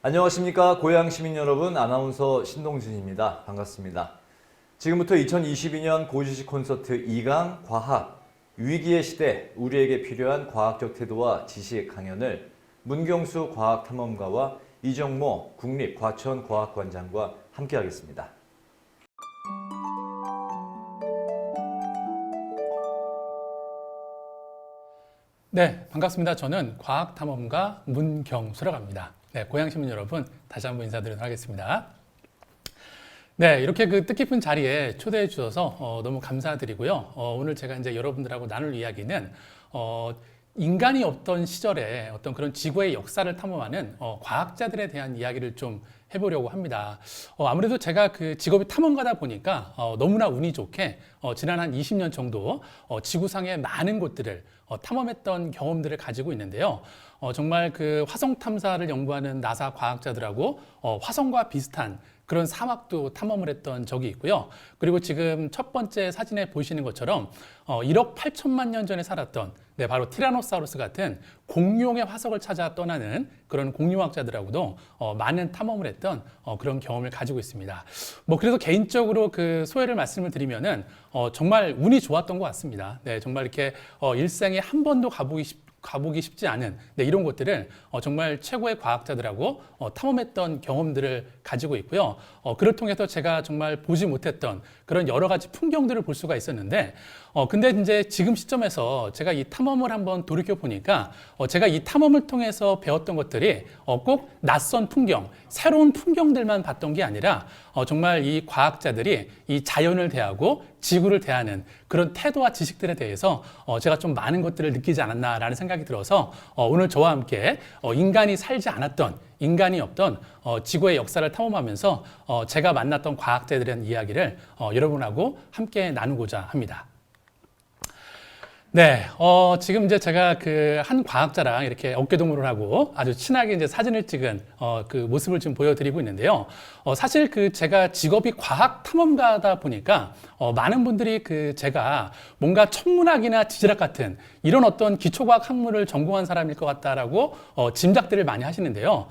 안녕하십니까. 고향 시민 여러분, 아나운서 신동진입니다. 반갑습니다. 지금부터 2022년 고지식 콘서트 2강 과학, 위기의 시대, 우리에게 필요한 과학적 태도와 지식 강연을 문경수 과학탐험가와 이정모 국립과천과학관장과 함께하겠습니다. 네, 반갑습니다. 저는 과학탐험가 문경수라고 합니다. 네, 고향시민 여러분, 다시 한번 인사드리도록 하겠습니다. 네, 이렇게 뜻깊은 자리에 초대해 주셔서 너무 감사드리고요. 오늘 제가 이제 여러분들하고 나눌 이야기는 인간이 없던 시절에 어떤 그런 지구의 역사를 탐험하는 과학자들에 대한 이야기를 좀 해보려고 합니다. 아무래도 제가 직업이 탐험가다 보니까 너무나 운이 좋게 지난 한 20년 정도 지구상의 많은 곳들을 탐험했던 경험들을 가지고 있는데요. 정말 화성 탐사를 연구하는 나사 과학자들하고 화성과 비슷한 그런 사막도 탐험을 했던 적이 있고요. 그리고 지금 첫 번째 사진에 보시는 것처럼 1억 8천만 년 전에 살았던 바로 티라노사우루스 같은 공룡의 화석을 찾아 떠나는 그런 공룡학자들하고도 많은 탐험을 했던 그런 경험을 가지고 있습니다. 그래서 개인적으로 소회를 말씀을 드리면은 정말 운이 좋았던 것 같습니다. 네, 정말 이렇게 일생에 한 번도 가보기 쉽지 않은 이런 곳들을 정말 최고의 과학자들하고 탐험했던 경험들을 가지고 있고요. 그를 통해서 제가 정말 보지 못했던 그런 여러 가지 풍경들을 볼 수가 있었는데 근데 이제 지금 시점에서 제가 이 탐험을 한번 돌이켜 보니까 제가 이 탐험을 통해서 배웠던 것들이 꼭 낯선 풍경, 새로운 풍경들만 봤던 게 아니라 정말 이 과학자들이 이 자연을 대하고 지구를 대하는 그런 태도와 지식들에 대해서 제가 좀 많은 것들을 느끼지 않았나라는 생각이 들어서 오늘 저와 함께 인간이 살지 않았던, 인간이 없던 지구의 역사를 탐험하면서 제가 만났던 과학자들에 대한 이야기를 여러분하고 함께 나누고자 합니다. 네, 지금 이제 제가 한 과학자랑 이렇게 어깨동무를 하고 아주 친하게 이제 사진을 찍은 모습을 지금 보여드리고 있는데요. 사실 제가 직업이 과학 탐험가다 보니까 많은 분들이 제가 뭔가 천문학이나 지질학 같은 이런 어떤 기초과학 학문을 전공한 사람일 것 같다라고 짐작들을 많이 하시는데요.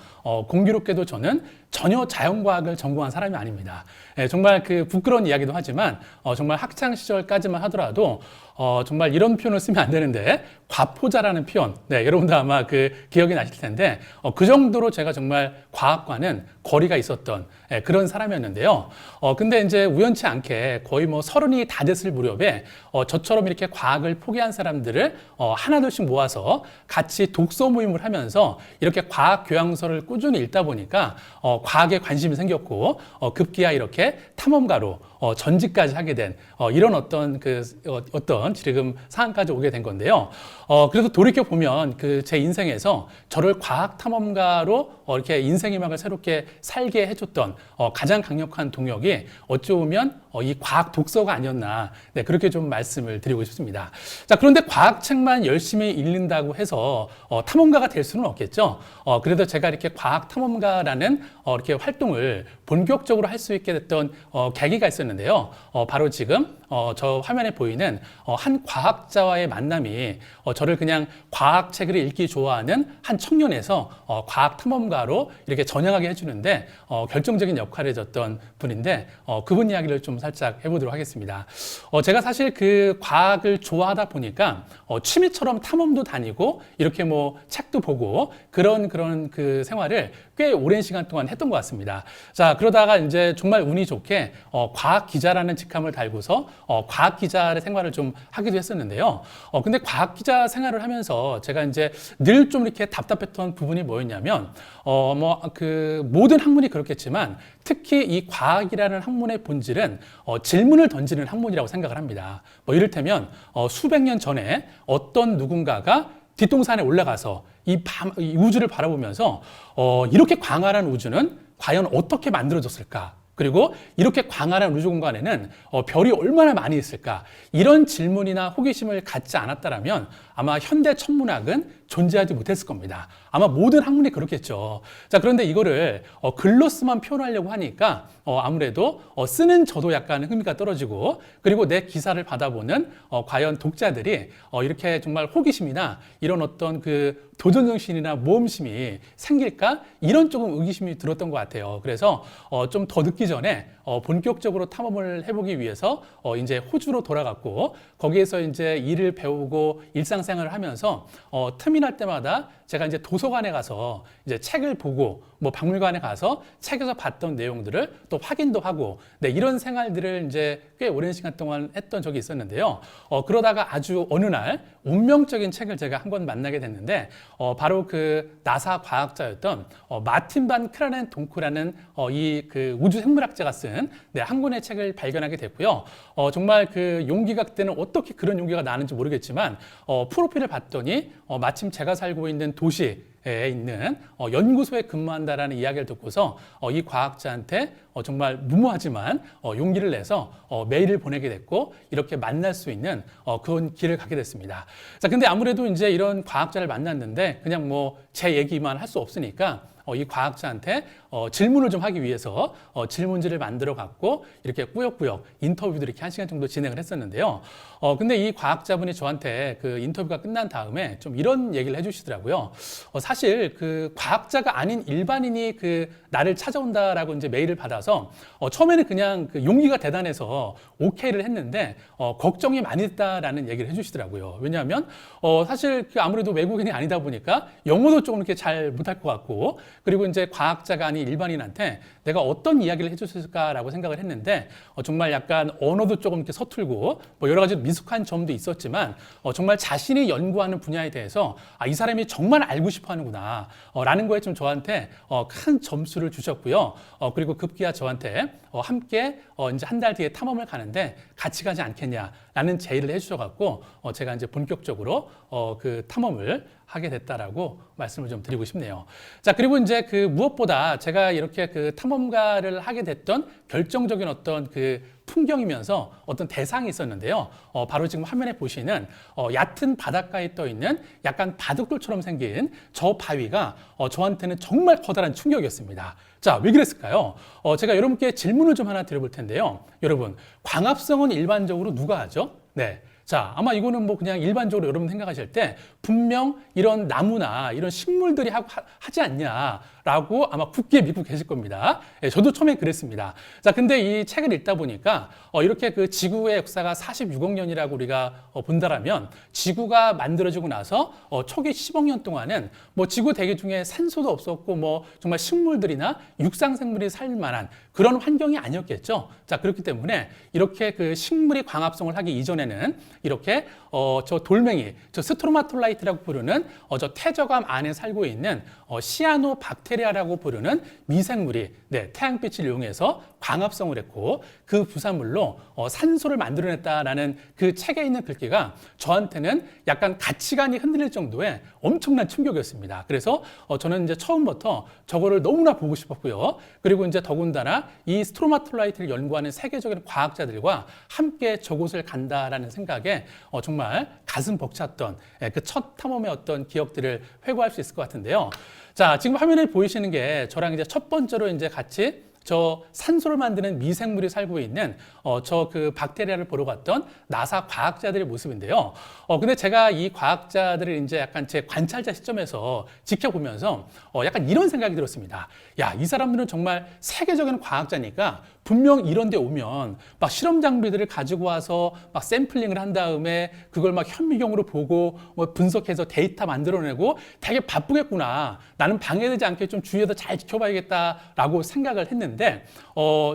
공교롭게도 저는 전혀 자연과학을 전공한 사람이 아닙니다. 정말 부끄러운 이야기도 하지만 정말 학창 시절까지만 하더라도 정말 이런 표현을 쓰면 안 되는데 과포자라는 표현, 여러분도 아마 기억이 나실 텐데 그 정도로 제가 정말 과학과는 거리가 있었던 그런 사람이었는데요. 근데 이제 우연치 않게 거의 서른이 다 됐을 무렵에 저처럼 이렇게 과학을 포기한 사람들을 하나둘씩 모아서 같이 독서 모임을 하면서 이렇게 과학 교양서를 꾸준히 읽다 보니까 과학에 관심이 생겼고 급기야 이렇게 탐험가로 전직까지 하게 된 이런 어떤 지금 상황까지 오게 된 건데요. 그래서 돌이켜 보면 제 인생에서 저를 과학 탐험가로 이렇게 인생희망을 새롭게 살게 해줬던 가장 강력한 동력이 어찌 보면 이 과학 독서가 아니었나 그렇게 좀 말씀을 드리고 싶습니다. 자, 그런데 과학책만 열심히 읽는다고 해서 탐험가가 될 수는 없겠죠. 그래도 제가 이렇게 과학 탐험가라는 이렇게 활동을 본격적으로 할 수 있게 됐던 계기가 있었는데요. 바로 지금 저 화면에 보이는 한 과학자와의 만남이 저를 그냥 과학책을 읽기 좋아하는 한 청년에서 과학 탐험가로 이렇게 전향하게 해주는데 결정적인 역할을 해줬던 분인데 그분 이야기를 좀 살짝 해보도록 하겠습니다. 제가 사실 과학을 좋아하다 보니까 취미처럼 탐험도 다니고 이렇게 책도 보고 그런 생활을 꽤 오랜 시간 동안 했던 것 같습니다. 자, 그러다가 이제 정말 운이 좋게 과학 기자라는 직함을 달고서 과학 기자의 생활을 좀 하기도 했었는데요. 근데 과학 기자 생활을 하면서 제가 이제 늘 좀 이렇게 답답했던 부분이 뭐였냐면 모든 학문이 그렇겠지만 특히 이 과학이라는 학문의 본질은 질문을 던지는 학문이라고 생각을 합니다. 이를테면 수백 년 전에 어떤 누군가가 뒷동산에 올라가서 이 우주를 바라보면서 이렇게 광활한 우주는 과연 어떻게 만들어졌을까? 그리고 이렇게 광활한 우주 공간에는 별이 얼마나 많이 있을까? 이런 질문이나 호기심을 갖지 않았다면 아마 현대 천문학은 존재하지 못했을 겁니다. 아마 모든 학문이 그렇겠죠. 자, 그런데 이거를 글로서만 표현하려고 하니까 아무래도 쓰는 저도 약간 흥미가 떨어지고, 그리고 내 기사를 받아보는 과연 독자들이 이렇게 정말 호기심이나 이런 어떤 그 도전정신이나 모험심이 생길까? 이런 조금 의기심이 들었던 것 같아요. 그래서 좀 더 늦기 전에 본격적으로 탐험을 해보기 위해서 이제 호주로 돌아갔고, 거기에서 이제 일을 배우고 일상생활을 하면서 틈이 날 때마다 제가 이제 도서관에 가서 이제 책을 보고, 뭐 박물관에 가서 책에서 봤던 내용들을 또 확인도 하고, 네, 이런 생활들을 이제 꽤 오랜 시간 동안 했던 적이 있었는데요. 그러다가 아주 어느 날 운명적인 책을 제가 한 권 만나게 됐는데, 바로 그 나사 과학자였던 마틴 반 크라넨 동크라는 이 그 우주 생물학자가 쓴 네, 한 권의 책을 발견하게 됐고요. 정말 그 용기가 그때는 어떻게 그런 용기가 나는지 모르겠지만 프로필을 봤더니 마침 제가 살고 있는 도시에 있는 연구소에 근무한다라는 이야기를 듣고서 이 과학자한테 정말 무모하지만 용기를 내서 메일을 보내게 됐고, 이렇게 만날 수 있는 그런 길을 가게 됐습니다. 자, 근데 아무래도 이제 이런 과학자를 만났는데 그냥 뭐 제 얘기만 할 수 없으니까 이 과학자한테 질문을 좀 하기 위해서 질문지를 만들어 갖고 이렇게 꾸역꾸역 인터뷰도 이렇게 1시간 정도 진행을 했었는데요. 근데 이 과학자분이 저한테 그 인터뷰가 끝난 다음에 좀 이런 얘기를 해주시더라고요. 사실 그 과학자가 아닌 일반인이 그 나를 찾아온다라고 이제 메일을 받아서 처음에는 그냥 그 용기가 대단해서 오케이를 했는데 걱정이 많이 됐다라는 얘기를 해주시더라고요. 왜냐하면 사실 그 아무래도 외국인이 아니다 보니까 영어도 조금 이렇게 잘 못할 것 같고, 그리고 이제 과학자가 아닌 일반인한테 내가 어떤 이야기를 해줬을까라고 생각을 했는데 정말 약간 언어도 조금 이렇게 서툴고 뭐 여러 가지 미숙한 점도 있었지만 정말 자신이 연구하는 분야에 대해서 이 사람이 정말 알고 싶어 하는구나 라는 거에 좀 저한테 큰 점수를 주셨고요. 그리고 급기야 저한테 함께 이제 한 달 뒤에 탐험을 가는데 같이 가지 않겠냐라는 제의를 해주셔갖고 제가 이제 본격적으로 그 탐험을 하게 됐다라고 말씀을 좀 드리고 싶네요. 자, 그리고 이제 그 무엇보다 제가 이렇게 그 탐험가를 하게 됐던 결정적인 어떤 그 풍경이면서 어떤 대상이 있었는데요. 바로 지금 화면에 보시는 얕은 바닷가에 떠 있는 약간 바둑돌처럼 생긴 저 바위가 저한테는 정말 커다란 충격이었습니다. 자, 왜 그랬을까요? 제가 여러분께 질문을 좀 하나 드려볼 텐데요. 여러분, 광합성은 일반적으로 누가 하죠? 네. 자, 아마 이거는 뭐 그냥 일반적으로 여러분 생각하실 때 분명 이런 나무나 이런 식물들이 하지 않냐라고 아마 굳게 믿고 계실 겁니다. 예, 저도 처음에 그랬습니다. 자, 근데 이 책을 읽다 보니까 이렇게 그 지구의 역사가 46억 년이라고 우리가 본다라면 지구가 만들어지고 나서 초기 10억 년 동안은 뭐 지구 대기 중에 산소도 없었고 뭐 정말 식물들이나 육상 생물이 살 만한 그런 환경이 아니었겠죠. 자, 그렇기 때문에 이렇게 그 식물이 광합성을 하기 이전에는 이렇게 저 돌멩이, 저 스트로마톨라이트라고 부르는 저 태저감 안에 살고 있는 시아노박테리아라고 부르는 미생물이 네, 태양빛을 이용해서 광합성을 했고 그 부산물로 산소를 만들어냈다라는 그 책에 있는 글귀가 저한테는 약간 가치관이 흔들릴 정도의 엄청난 충격이었습니다. 그래서 저는 이제 처음부터 저거를 너무나 보고 싶었고요. 그리고 이제 더군다나 이 스트로마톨라이트를 연구하는 세계적인 과학자들과 함께 저곳을 간다라는 생각에 정말 가슴 벅찼던 그 첫 탐험의 어떤 기억들을 회고할 수 있을 것 같은데요. 자, 지금 화면에 보이시는 게 저랑 이제 첫 번째로 이제 같이 저 산소를 만드는 미생물이 살고 있는 저 그 박테리아를 보러 갔던 나사 과학자들의 모습인데요. 근데 제가 이 과학자들을 이제 약간 제 관찰자 시점에서 지켜보면서 약간 이런 생각이 들었습니다. 야, 이 사람들은 정말 세계적인 과학자니까 분명 이런 데 오면 막 실험 장비들을 가지고 와서 막 샘플링을 한 다음에 그걸 막 현미경으로 보고 뭐 분석해서 데이터 만들어내고 되게 바쁘겠구나. 나는 방해되지 않게 좀 주위에서 잘 지켜봐야겠다라고 생각을 했는데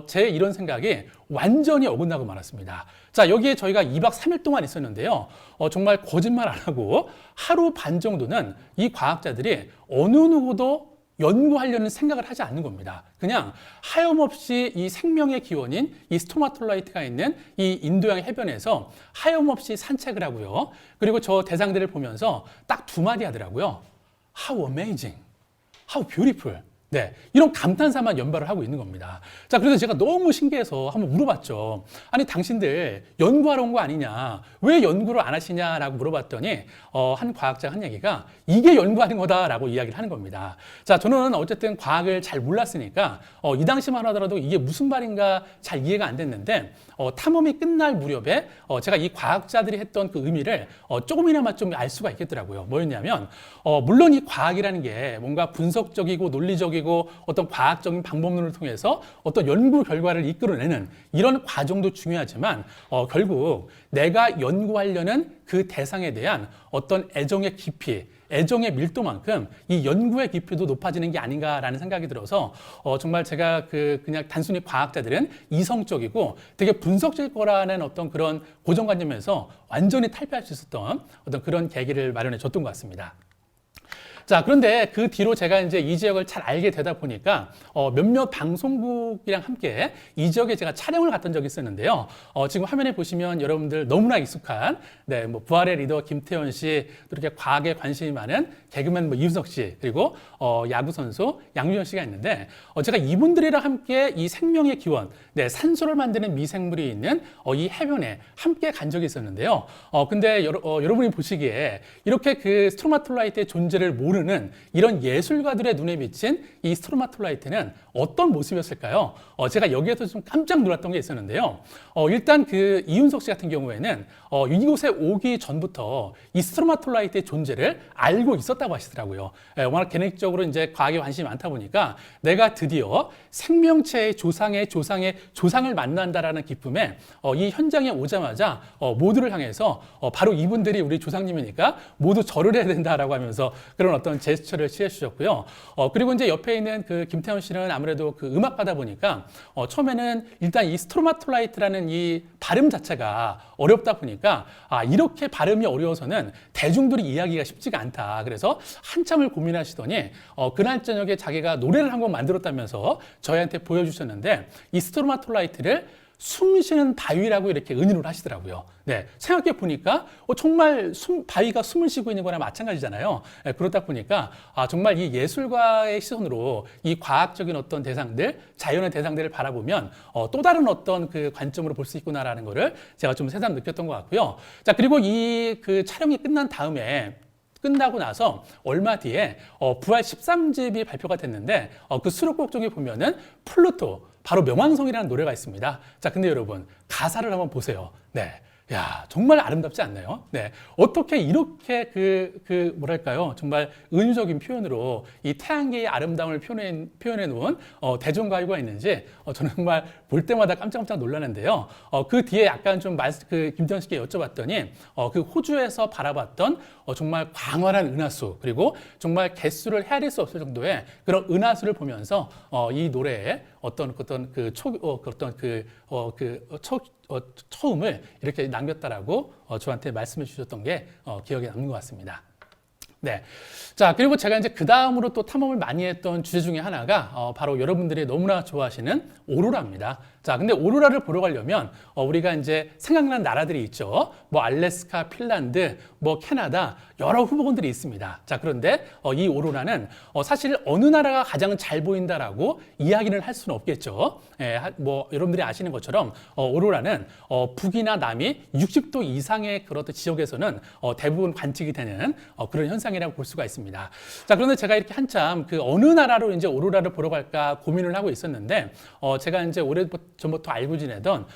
제 이런 생각이 완전히 어긋나고 말았습니다. 자, 여기에 저희가 2박 3일 동안 있었는데요. 정말 거짓말 안 하고 하루 반 정도는 이 과학자들이 어느 누구도 연구하려는 생각을 하지 않는 겁니다. 그냥 하염없이 이 생명의 기원인 이 스토마톨라이트가 있는 이 인도양 해변에서 하염없이 산책을 하고요. 그리고 저 대상들을 보면서 딱 두 마디 하더라고요. How amazing, how beautiful. 네, 이런 감탄사만 연발을 하고 있는 겁니다. 자, 그래서 제가 너무 신기해서 한번 물어봤죠. 아니, 당신들 연구하러 온 거 아니냐? 왜 연구를 안 하시냐라고 물어봤더니 한 과학자가 한 얘기가 이게 연구하는 거다라고 이야기를 하는 겁니다. 자, 저는 어쨌든 과학을 잘 몰랐으니까 이 당시만 하더라도 이게 무슨 말인가 잘 이해가 안 됐는데 탐험이 끝날 무렵에 제가 이 과학자들이 했던 그 의미를 조금이나마 좀 알 수가 있겠더라고요. 뭐였냐면 물론 이 과학이라는 게 뭔가 분석적이고 논리적이고 어떤 과학적인 방법론을 통해서 어떤 연구 결과를 이끌어내는 이런 과정도 중요하지만 결국 내가 연구하려는 그 대상에 대한 어떤 애정의 깊이, 애정의 밀도만큼 이 연구의 깊이도 높아지는 게 아닌가라는 생각이 들어서 정말 제가 그냥 단순히 과학자들은 이성적이고 되게 분석적일 거라는 어떤 그런 고정관념에서 완전히 탈피할 수 있었던 어떤 그런 계기를 마련해 줬던 것 같습니다. 자, 그런데 그 뒤로 제가 이제 이 지역을 잘 알게 되다 보니까 몇몇 방송국이랑 함께 이 지역에 제가 촬영을 갔던 적이 있었는데요. 지금 화면에 보시면 여러분들 너무나 익숙한 네, 뭐 부활의 리더 김태현 씨, 또 이렇게 과학에 관심이 많은 개그맨 뭐 이윤석 씨, 그리고 야구 선수 양준혁 씨가 있는데 제가 이분들이랑 함께 이 생명의 기원, 네, 산소를 만드는 미생물이 있는 이 해변에 함께 간 적이 있었는데요. 근데 여러분이 보시기에 이렇게 그 스트로마톨라이트의 존재를 모르는 이런 예술가들의 눈에 비친 이 스트로마톨라이트는 어떤 모습이었을까요? 제가 여기에서 좀 깜짝 놀랐던 게 있었는데요. 일단 그 이윤석 씨 같은 경우에는 이곳에 오기 전부터 이 스트로마톨라이트의 존재를 알고 있었다고 하시더라고요. 워낙 개인적으로 이제 과학에 관심이 많다 보니까 내가 드디어 생명체의 조상을 만난다라는 기쁨에 이 현장에 오자마자 모두를 향해서 바로 이분들이 우리 조상님이니까 모두 절을 해야 된다라고 하면서 그런 어떤 제스처를 취해 주셨고요. 그리고 이제 옆에 있는 그 김태현 씨는 아무래도 그 음악가다 보니까 처음에는 일단 이 스트로마톨라이트라는 이 발음 자체가 어렵다 보니까 이렇게 발음이 어려워서는 대중들이 이해하기가 쉽지가 않다. 그래서 한참을 고민하시더니 그날 저녁에 자기가 노래를 한 곡 만들었다면서 저희한테 보여주셨는데 이 스트로마톨라이트를 숨쉬는 바위라고 이렇게 은유를 하시더라고요. 네, 생각해 보니까 정말 바위가 숨을 쉬고 있는 거나 마찬가지잖아요. 네, 그렇다 보니까 정말 이 예술가의 시선으로 이 과학적인 어떤 대상들, 자연의 대상들을 바라보면 또 다른 어떤 그 관점으로 볼 수 있구나라는 거를 제가 좀 새삼 느꼈던 것 같고요. 자, 그리고 이 그 촬영이 끝난 다음에 끝나고 나서 얼마 뒤에 부활 13집이 발표가 됐는데 그 수록곡 중에 보면은 플루토, 바로 명왕성이라는 노래가 있습니다. 자, 근데 여러분 가사를 한번 보세요. 네. 야, 정말 아름답지 않나요? 네. 어떻게 이렇게 뭐랄까요? 정말 은유적인 표현으로 이 태양계의 아름다움을 표현해 놓은 대중가요가 있는지 저는 정말 볼 때마다 깜짝깜짝 놀라는데요. 그 뒤에 약간 좀 김태현 씨께 여쭤봤더니 그 호주에서 바라봤던 정말 광활한 은하수, 그리고 정말 개수를 헤아릴 수 없을 정도의 그런 은하수를 보면서 이 노래에 처음을 이렇게 남겼다라고 저한테 말씀해 주셨던 게 기억에 남는 것 같습니다. 네. 자, 그리고 제가 이제 그 다음으로 또 탐험을 많이 했던 주제 중에 하나가 바로 여러분들이 너무나 좋아하시는 오로라입니다. 자, 근데 오로라를 보러 가려면 우리가 이제 생각나는 나라들이 있죠. 뭐 알래스카, 핀란드, 뭐 캐나다 여러 후보군들이 있습니다. 자, 그런데 이 오로라는 사실 어느 나라가 가장 잘 보인다라고 이야기를 할 수는 없겠죠. 뭐 여러분들이 아시는 것처럼 오로라는 북이나 남이 60도 이상의 그런 지역에서는 대부분 관측이 되는 그런 현상이라고 볼 수가 있습니다. 자, 그런데 제가 이렇게 한참 그 어느 나라로 이제 오로라를 보러 갈까 고민을 하고 있었는데 제가 이제 오래전부터 알고 지내던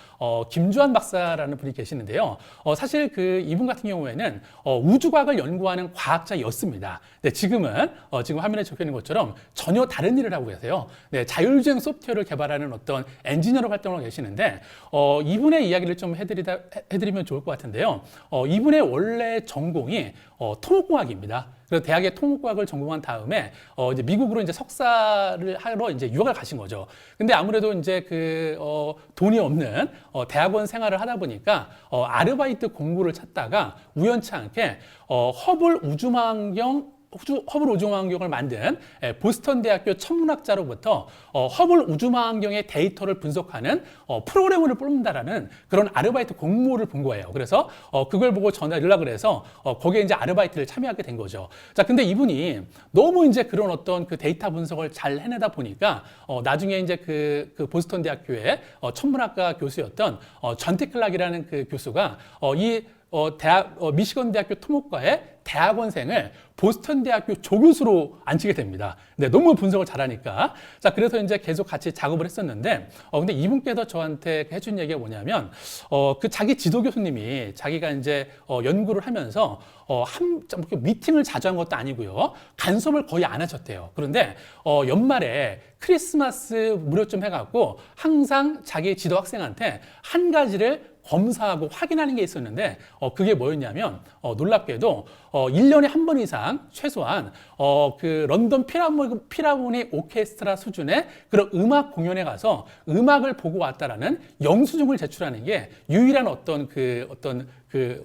김주환 박사라는 분이 계시는데요. 사실 이분 같은 경우에는 우주과학을 연구하는 과학자였습니다. 네, 지금 화면에 적혀 있는 것처럼 전혀 다른 일을 하고 계세요. 네, 자율주행 소프트웨어를 개발하는 어떤 엔지니어로 활동하고 계시는데 이분의 이야기를 좀 해드리면 좋을 것 같은데요. 이분의 원래 전공이 토목공학입니다. 그래서 대학의 토목과학을 전공한 다음에 이제 미국으로 이제 석사를 하러 이제 유학을 가신 거죠. 근데 아무래도 이제 돈이 없는 대학원 생활을 하다 보니까 아르바이트 공부를 찾다가 우연치 않게 허블 우주망원경 허블 우주망원경을 만든 보스턴 대학교 천문학자로부터 허블 우주망원경의 데이터를 분석하는 프로그래머를 뽑는다라는 그런 아르바이트 공모를 본 거예요. 그래서 그걸 보고 전화 연락을 해서 거기에 이제 아르바이트를 참여하게 된 거죠. 자, 근데 이분이 너무 이제 그런 어떤 그 데이터 분석을 잘 해내다 보니까 나중에 이제 그 보스턴 대학교의 천문학과 교수였던 존 테클락이라는 그 교수가 미시건 대학교 토목과의 대학원생을 보스턴 대학교 조교수로 앉히게 됩니다. 네, 너무 분석을 잘하니까. 자, 그래서 이제 계속 같이 작업을 했었는데, 근데 이분께서 저한테 해준 얘기가 뭐냐면, 그 자기 지도 교수님이 자기가 이제 연구를 하면서 미팅을 자주 한 것도 아니고요. 간섭을 거의 안 하셨대요. 그런데 연말에 크리스마스 무료쯤 해갖고 항상 자기 지도 학생한테 한 가지를 검사하고 확인하는 게 있었는데 그게 뭐였냐면 놀랍게도 1년에 한 번 이상 최소한 그 런던 필하모닉 오케스트라 수준의 그런 음악 공연에 가서 음악을 보고 왔다라는 영수증을 제출하는 게 유일한 어떤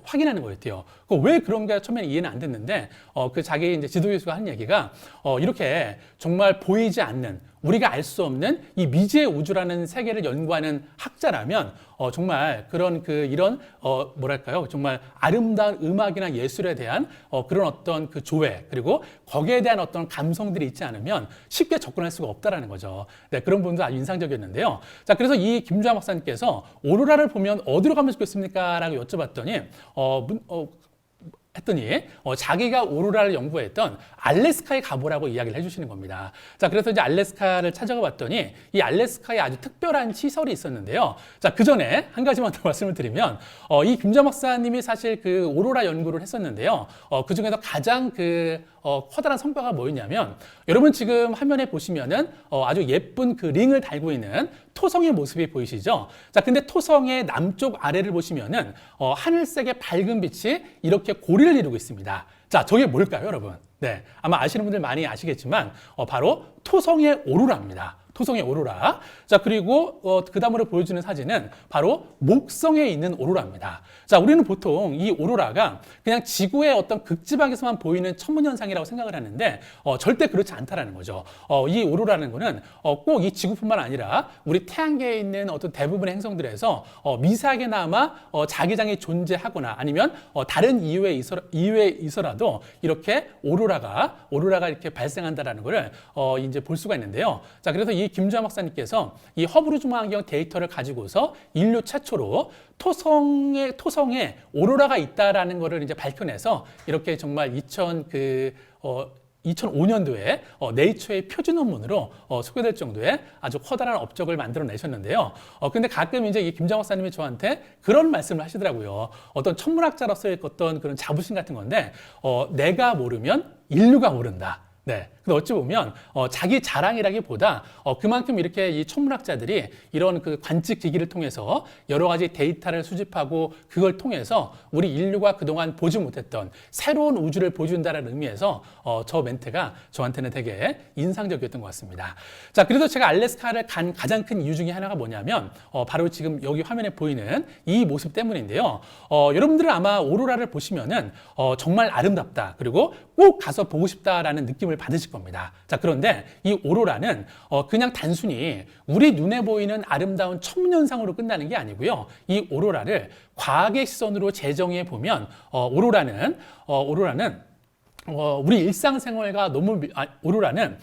확인하는 거였대요. 왜 그런가 처음에는 이해는 안 됐는데 그 자기 이제 지도 교수가 한 얘기가 이렇게 정말 보이지 않는 우리가 알 수 없는 이 미지의 우주라는 세계를 연구하는 학자라면 정말 그런 이런 뭐랄까요, 정말 아름다운 음악이나 예술에 대한 그런 어떤 그 조회 그리고 거기에 대한 어떤 감성들이 있지 않으면 쉽게 접근할 수가 없다라는 거죠. 네, 그런 부분도 아주 인상적이었는데요. 자, 그래서 이 김주환 박사님께서 오로라를 보면 어디로 가면 좋겠습니까?라고 여쭤봤더니 자기가 오로라를 연구했던 알래스카에 가보라고 이야기를 해주시는 겁니다. 자, 그래서 이제 알래스카를 찾아가 봤더니 이 알래스카에 아주 특별한 시설이 있었는데요. 자, 그 전에 한 가지만 더 말씀을 드리면 이 김주환 박사님이 사실 그 오로라 연구를 했었는데요. 그 중에서 가장 커다란 성과가 뭐였냐면 여러분 지금 화면에 보시면은 아주 예쁜 그 링을 달고 있는 토성의 모습이 보이시죠? 자, 근데 토성의 남쪽 아래를 보시면은 하늘색의 밝은 빛이 이렇게 고리를 이루고 있습니다. 자, 저게 뭘까요, 여러분? 네, 아마 아시는 분들 많이 아시겠지만 바로 토성의 오로라입니다. 토성의 오로라. 자, 그리고 그 다음으로 보여주는 사진은 바로 목성에 있는 오로라입니다. 자, 우리는 보통 이 오로라가 그냥 지구의 어떤 극지방에서만 보이는 천문현상이라고 생각을 하는데 절대 그렇지 않다라는 거죠. 이 오로라는 거는 꼭 이 지구뿐만 아니라 우리 태양계에 있는 어떤 대부분의 행성들에서 미세하게나마 자기장이 존재하거나 아니면 다른 이유에 있어라도 이렇게 오로라가 이렇게 발생한다라는 것을 이제 볼 수가 있는데요. 자, 그래서 이 김주환 박사님께서 이 허블 우주망원경 데이터를 가지고서 인류 최초로 토성에 오로라가 있다라는 것을 이제 밝혀내서 이렇게 정말 2005년도에 네이처의 표준 논문으로 소개될 정도의 아주 커다란 업적을 만들어내셨는데요. 근데 가끔 이제 이 김주환 박사님이 저한테 그런 말씀을 하시더라고요. 어떤 천문학자로서의 어떤 그런 자부심 같은 건데, 내가 모르면 인류가 모른다. 네. 근데 어찌 보면 자기 자랑이라기보다 그만큼 이렇게 이 천문학자들이 이런 그 관측 기기를 통해서 여러 가지 데이터를 수집하고 그걸 통해서 우리 인류가 그동안 보지 못했던 새로운 우주를 보여준다는 의미에서 저 멘트가 저한테는 되게 인상적이었던 것 같습니다. 자, 그래서 제가 알래스카를 간 가장 큰 이유 중에 하나가 뭐냐면 바로 지금 여기 화면에 보이는 이 모습 때문인데요. 여러분들은 아마 오로라를 보시면은 정말 아름답다. 그리고 꼭 가서 보고 싶다라는 느낌을 받으실 겁니다. 자, 그런데 이 오로라는 그냥 단순히 우리 눈에 보이는 아름다운 천문현상으로 끝나는 게 아니고요. 이 오로라를 과학의 시선으로 재정해 보면 오로라는 우리 일상생활과 오로라는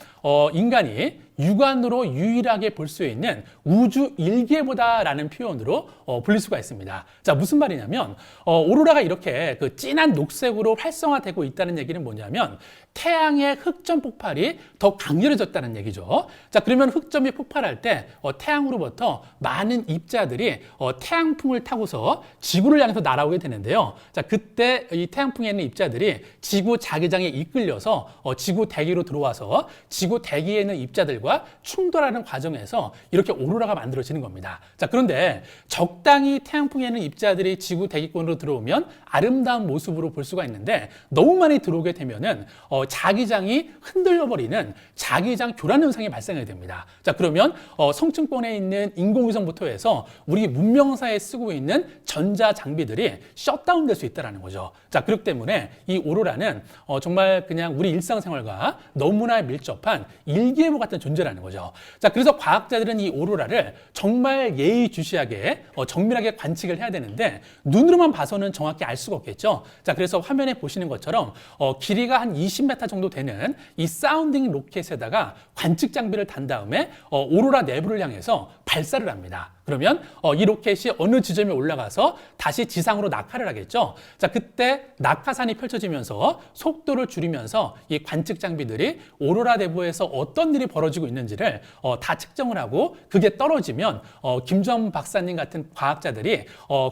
인간이 육안으로 유일하게 볼 수 있는 우주 일계보다라는 표현으로 불릴 수가 있습니다. 자, 무슨 말이냐면 오로라가 이렇게 그 진한 녹색으로 활성화되고 있다는 얘기는 뭐냐면 태양의 흑점 폭발이 더 강렬해졌다는 얘기죠. 자, 그러면 흑점이 폭발할 때 태양으로부터 많은 입자들이 태양풍을 타고서 지구를 향해서 날아오게 되는데요. 자, 그때 이 태양풍에 있는 입자들이 지구 자기장에 이끌려서 지구 대기로 들어와서 지구 대기에 있는 입자들과 별들과 충돌하는 과정에서 이렇게 오로라가 만들어지는 겁니다. 자, 그런데 적당히 태양풍에는 입자들이 지구 대기권으로 들어오면 아름다운 모습으로 볼 수가 있는데 너무 많이 들어오게 되면은 자기장이 흔들려버리는 자기장 교란 현상이 발생하게 됩니다. 자, 그러면 성층권에 있는 인공위성부터 해서 우리 문명사에 쓰고 있는 전자 장비들이 셧다운 될 수 있다는 거죠. 자, 그렇기 때문에 이 오로라는 정말 그냥 우리 일상생활과 너무나 밀접한 일기예보 같은 존재라는 거죠. 자, 그래서 과학자들은 이 오로라를 정말 예의주시하게 정밀하게 관측을 해야 되는데 눈으로만 봐서는 정확히 알 수가 없겠죠. 자, 그래서 화면에 보시는 것처럼 길이가 한 20m 정도 되는 이 사운딩 로켓에다가 관측 장비를 단 다음에 오로라 내부를 향해서 발사를 합니다. 그러면 이 로켓이 어느 지점에 올라가서 다시 지상으로 낙하를 하겠죠. 자, 그때 낙하산이 펼쳐지면서 속도를 줄이면서 이 관측 장비들이 오로라 내부에서 어떤 일이 벌어지고 있는지를 다 측정을 하고 그게 떨어지면 김주환 박사님 같은 과학자들이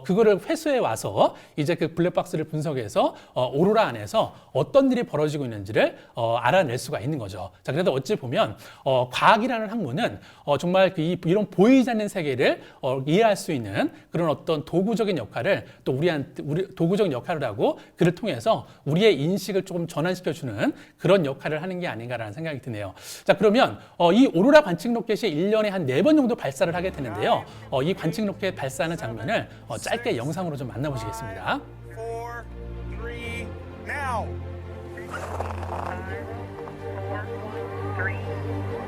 그거를 회수해 와서 이제 그 블랙박스를 분석해서 오로라 안에서 어떤 일이 벌어지고 있는지를 알아낼 수가 있는 거죠. 자, 그래서 어찌 보면 과학이라는 학문은 정말 이런 보이지 않는 세계를 이해할 수 있는 그런 어떤 도구적인 역할을 또 우리 도구적인 역할을 하고 그를 통해서 우리의 인식을 조금 전환시켜주는 그런 역할을 하는 게 아닌가라는 생각이 드네요. 자, 그러면 이 오로라 관측 로켓이 1년에 한 4번 정도 발사를 하게 되는데요. 이 관측 로켓 발사하는 장면을 짧게 영상으로 좀 만나보시겠습니다. 4, 3, now. 5, 4, 3, 2, 1,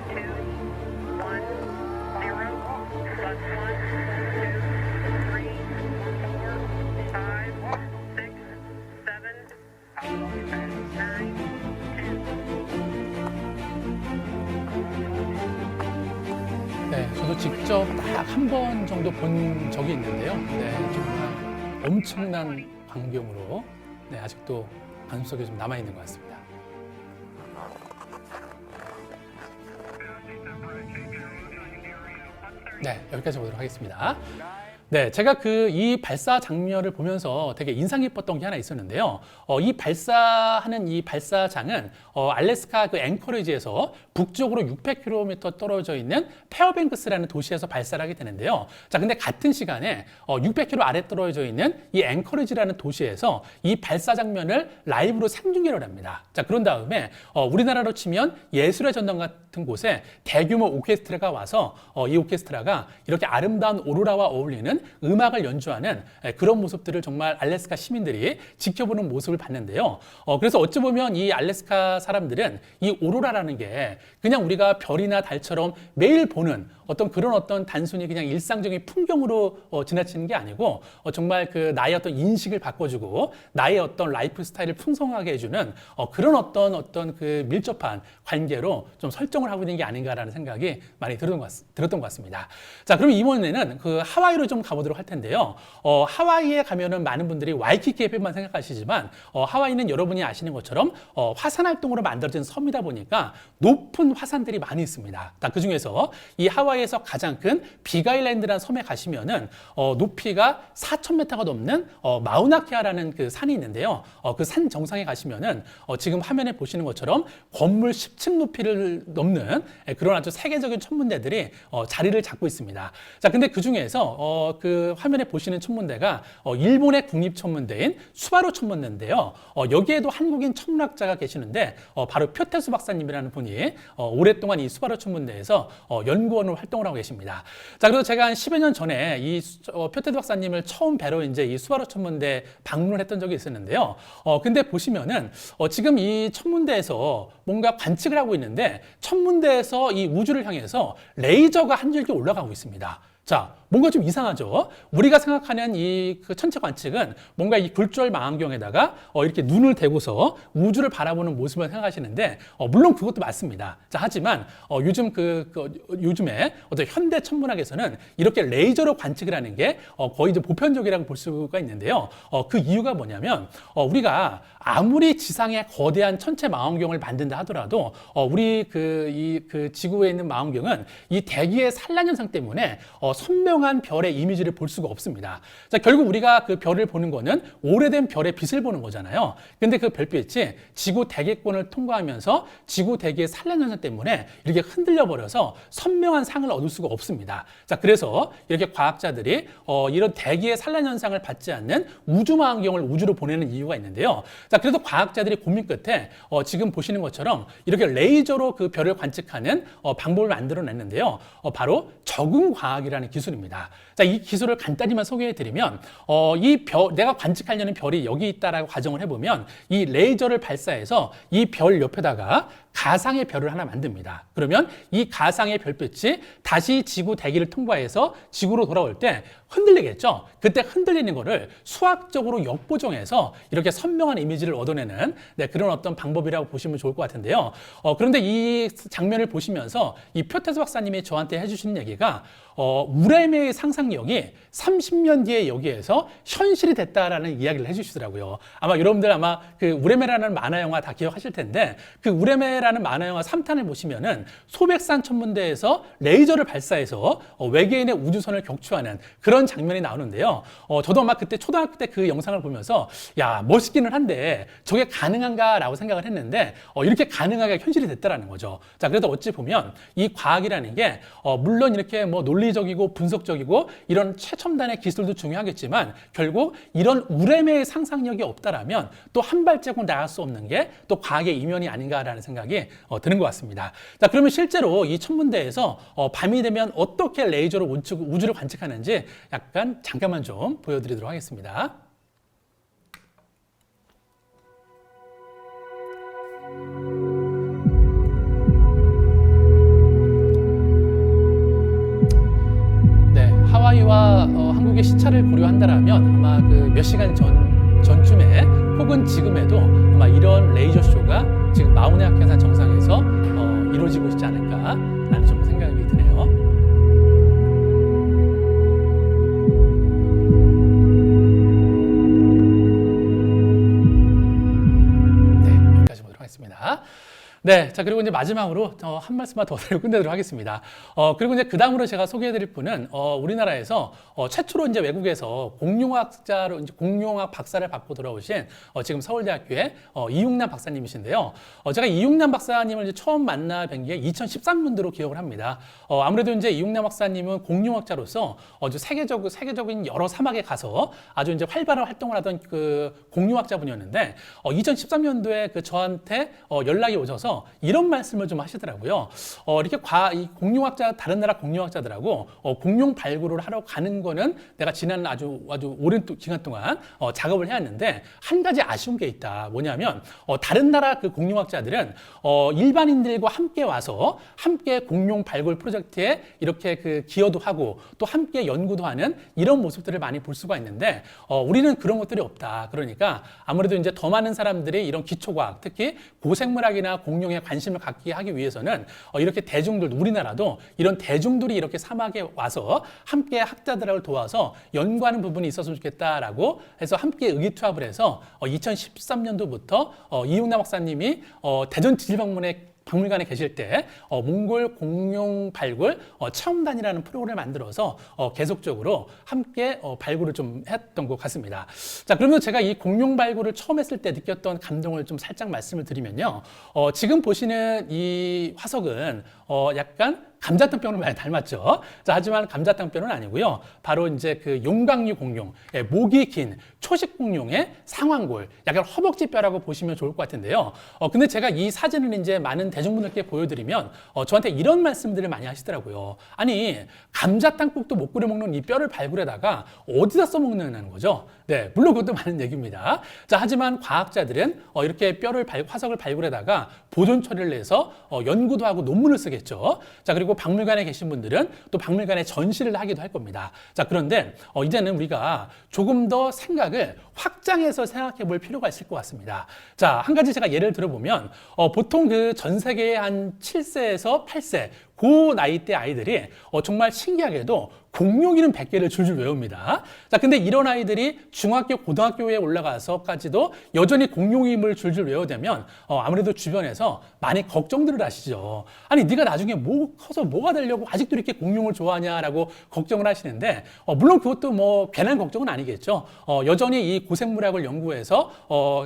2, 3, 4, 5, 6, 7, 8, 9, 10, 11, 12, 13, 14, 15, 16, 17, 18, 19, 20. 네, 저도 직접 딱 한 번 정도 본 적이 있는데요. 네, 정말 엄청난 광경으로 아직도 가슴속에 좀 남아있는 것 같습니다. 네, 여기까지 보도록 하겠습니다. 네, 제가 이 발사 장면을 보면서 되게 인상 깊었던 게 하나 있었는데요. 이 발사하는 이 발사장은 알래스카 그 앵커리지에서 북쪽으로 600km 떨어져 있는 페어뱅크스라는 도시에서 발사를 하게 되는데요. 자, 근데 같은 시간에 600km 아래 떨어져 있는 이 앵커리지라는 도시에서 이 발사 장면을 라이브로 생중계를 합니다. 자, 그런 다음에 우리나라로 치면 예술의 전당 같은 곳에 대규모 오케스트라가 와서 이 오케스트라가 이렇게 아름다운 오로라와 어울리는 음악을 연주하는 그런 모습들을 정말 알래스카 시민들이 지켜보는 모습을 봤는데요. 그래서 어찌 보면 이 알래스카 사람들은 이 오로라라는 게 그냥 우리가 별이나 달처럼 매일 보는 어떤 단순히 그냥 일상적인 풍경으로 지나치는 게 아니고 정말 그 나의 어떤 인식을 바꿔주고 나의 어떤 라이프 스타일을 풍성하게 해주는 그런 어떤 그 밀접한 관계로 좀 설정을 하고 있는 게 아닌가라는 생각이 많이 들었던 것 같습니다. 자, 그럼 이번에는 그 하와이로 좀 가보도록 할 텐데요. 하와이에 가면은 많은 분들이 와이키키 해변만 생각하시지만 하와이는 여러분이 아시는 것처럼 화산 활동으로 만들어진 섬이다 보니까 높은 화산들이 많이 있습니다. 그 중에서 이 하와이에서 가장 큰 빅아일랜드라는 섬에 가시면은 높이가 4,000m가 넘는 마우나케아라는 그 산이 있는데요. 그 산 정상에 가시면은 지금 화면에 보시는 것처럼 건물 10층 높이를 넘는 그런 아주 세계적인 천문대들이 자리를 잡고 있습니다. 자, 근데 그 중에서 그 화면에 보시는 천문대가 일본의 국립천문대인 수바루 천문대인데요. 여기에도 한국인 천문학자가 계시는데 바로 표태수 박사님이라는 분이 오랫동안 이 수바루 천문대에서 연구원으로 활동을 하고 계십니다. 자, 그래서 제가 한 10여 년 전에 이 표태수 박사님을 처음 뵈러 이제 이 수바루 천문대 방문을 했던 적이 있었는데요. 근데 보시면은 지금 이 천문대에서 뭔가 관측을 하고 있는데 천문대에서 이 우주를 향해서 레이저가 한 줄기 올라가고 있습니다. 자, 뭔가 좀 이상하죠? 우리가 생각하는 그 천체 관측은 뭔가 이 굴절 망원경에다가 이렇게 눈을 대고서 우주를 바라보는 모습을 생각하시는데, 물론 그것도 맞습니다. 자, 하지만 요즘에 어떤 현대 천문학에서는 이렇게 레이저로 관측을 하는 게 거의 이제 보편적이라고 볼 수가 있는데요. 그 이유가 뭐냐면, 우리가 아무리 지상에 거대한 천체 망원경을 만든다 하더라도, 우리 그 지구에 있는 망원경은 이 대기의 산란 현상 때문에 선명한 별의 이미지를 볼 수가 없습니다. 자, 결국 우리가 그 별을 보는 거는 오래된 별의 빛을 보는 거잖아요. 근데 그 별빛이 지구 대기권을 통과하면서 지구 대기의 산란 현상 때문에 이렇게 흔들려 버려서 선명한 상을 얻을 수가 없습니다. 자, 그래서 이렇게 과학자들이 이런 대기의 산란 현상을 받지 않는 우주망원경을 우주로 보내는 이유가 있는데요. 자, 그래서 과학자들이 고민 끝에 지금 보시는 것처럼 이렇게 레이저로 그 별을 관측하는 방법을 만들어냈는데요. 바로 적응과학이라는 기술입니다. 자, 이 기술을 간단히만 소개해드리면 내가 관측하려는 별이 여기 있다라고 가정을 해보면 이 레이저를 발사해서 이 별 옆에다가 가상의 별을 하나 만듭니다. 그러면 이 가상의 별빛이 다시 지구 대기를 통과해서 지구로 돌아올 때 흔들리겠죠. 그때 흔들리는 거를 수학적으로 역보정해서 이렇게 선명한 이미지를 얻어내는 그런 어떤 방법이라고 보시면 좋을 것 같은데요. 그런데 이 장면을 보시면서 이 표태수 박사님이 저한테 해주시는 얘기가 우레메의 상상력이 30년 뒤에 여기에서 현실이 됐다라는 이야기를 해주시더라고요. 아마 여러분들 그 우레메라는 만화 영화 다 기억하실 텐데 그 우레메라는 만화 영화 3탄을 보시면은 소백산 천문대에서 레이저를 발사해서 외계인의 우주선을 격추하는 그런 장면이 나오는데요. 저도 아마 그때 초등학교 때 그 영상을 보면서 야, 멋있기는 한데 저게 가능한가라고 생각을 했는데 이렇게 가능하게 현실이 됐다라는 거죠. 자, 그래서 어찌 보면 이 과학이라는 게 물론 이렇게 뭐 논리적이고 분석적이고 이런 최첨단의 기술도 중요하겠지만 결국 이런 우레메의 상상력이 없다라면 또 한 발자국 나갈 수 없는 게 또 과학의 이면이 아닌가라는 생각이 드는 것 같습니다. 자, 그러면 실제로 이 천문대에서 밤이 되면 어떻게 레이저로 우주를 관측하는지 약간 잠깐만 좀 보여드리도록 하겠습니다. 하와이와 한국의 시차를 고려한다라면 아마 그 몇 시간 전쯤에 혹은 지금에도 아마 이런 레이저 쇼가 지금 마우네 학회산 정상에서 이루어지고 있지 않을까라는 좀 생각이 드네요. 네, 여기까지 보도록 하겠습니다. 네, 자, 그리고 이제 마지막으로 한 말씀만 더 드리고 끝내도록 하겠습니다. 그리고 이제 그 다음으로 제가 소개해드릴 분은 우리나라에서 최초로 이제 외국에서 공룡학자로 이제 공룡학 박사를 받고 돌아오신 지금 서울대학교의 이육남 박사님이신데요. 제가 이육남 박사님을 이제 처음 만나 뵌 게 2013년도로 기억을 합니다. 아무래도 이제 이육남 박사님은 공룡학자로서 세계적인 여러 사막에 가서 아주 이제 활발한 활동을 하던 그 공룡학자분이었는데 2013년도에 그 저한테 연락이 오셔서 이런 말씀을 좀 하시더라고요. 이렇게 이 공룡학자, 다른 나라 공룡학자들하고 공룡 발굴을 하러 가는 거는 내가 지난 아주 오랜 기간 동안 작업을 해왔는데 한 가지 아쉬운 게 있다. 뭐냐면 다른 나라 그 공룡학자들은 일반인들과 함께 와서 함께 공룡 발굴 프로젝트에 이렇게 그 기여도 하고 또 함께 연구도 하는 이런 모습들을 많이 볼 수가 있는데 우리는 그런 것들이 없다. 그러니까 아무래도 이제 더 많은 사람들이 이런 기초과학, 특히 고생물학이나 공룡에 관심을 갖게 하기 위해서는 이렇게 대중들, 우리나라도 이런 대중들이 이렇게 사막에 와서 함께 학자들을 도와서 연구하는 부분이 있었으면 좋겠다라고 해서 함께 의기투합을 해서 2013년도부터 이육남 박사님이 대전 지질박물관에 계실 때 몽골 공룡 발굴 체험단이라는 프로그램을 만들어서 계속적으로 함께 발굴을 좀 했던 것 같습니다. 자, 그러면 제가 이 공룡 발굴을 처음 했을 때 느꼈던 감동을 좀 살짝 말씀을 드리면요. 지금 보시는 이 화석은 약간 감자탕뼈를 많이 닮았죠. 자, 하지만 감자탕뼈는 아니고요. 바로 이제 그 용광류 공룡, 목이 긴 초식 공룡의 상완골, 약간 허벅지뼈라고 보시면 좋을 것 같은데요. 근데 제가 이 사진을 이제 많은 대중분들께 보여드리면 저한테 이런 말씀들을 많이 하시더라고요. 아니, 감자탕국도 못 끓여 먹는 이 뼈를 발굴해다가 어디다 써먹느냐는 거죠. 네, 물론 그것도 맞는 얘기입니다. 자, 하지만 과학자들은 이렇게 화석을 발굴해다가 보존 처리를 해서 연구도 하고 논문을 쓰겠죠. 자, 그리고 박물관에 계신 분들은 또 박물관에 전시를 하기도 할 겁니다. 자, 그런데 이제는 우리가 조금 더 생각을 확장해서 생각해 볼 필요가 있을 것 같습니다. 자, 한 가지 제가 예를 들어보면 보통 그 전 세계의 한 7세에서 8세 그 나이대 아이들이 정말 신기하게도 공룡 이름 100개를 줄줄 외웁니다. 자, 근데 이런 아이들이 중학교, 고등학교에 올라가서까지도 여전히 공룡 이름을 줄줄 외워대면 아무래도 주변에서 많이 걱정들을 하시죠. 아니, 네가 나중에 커서 뭐가 되려고 아직도 이렇게 공룡을 좋아하냐라고 걱정을 하시는데, 물론 그것도 뭐 괜한 걱정은 아니겠죠. 여전히 이 고생물학을 연구해서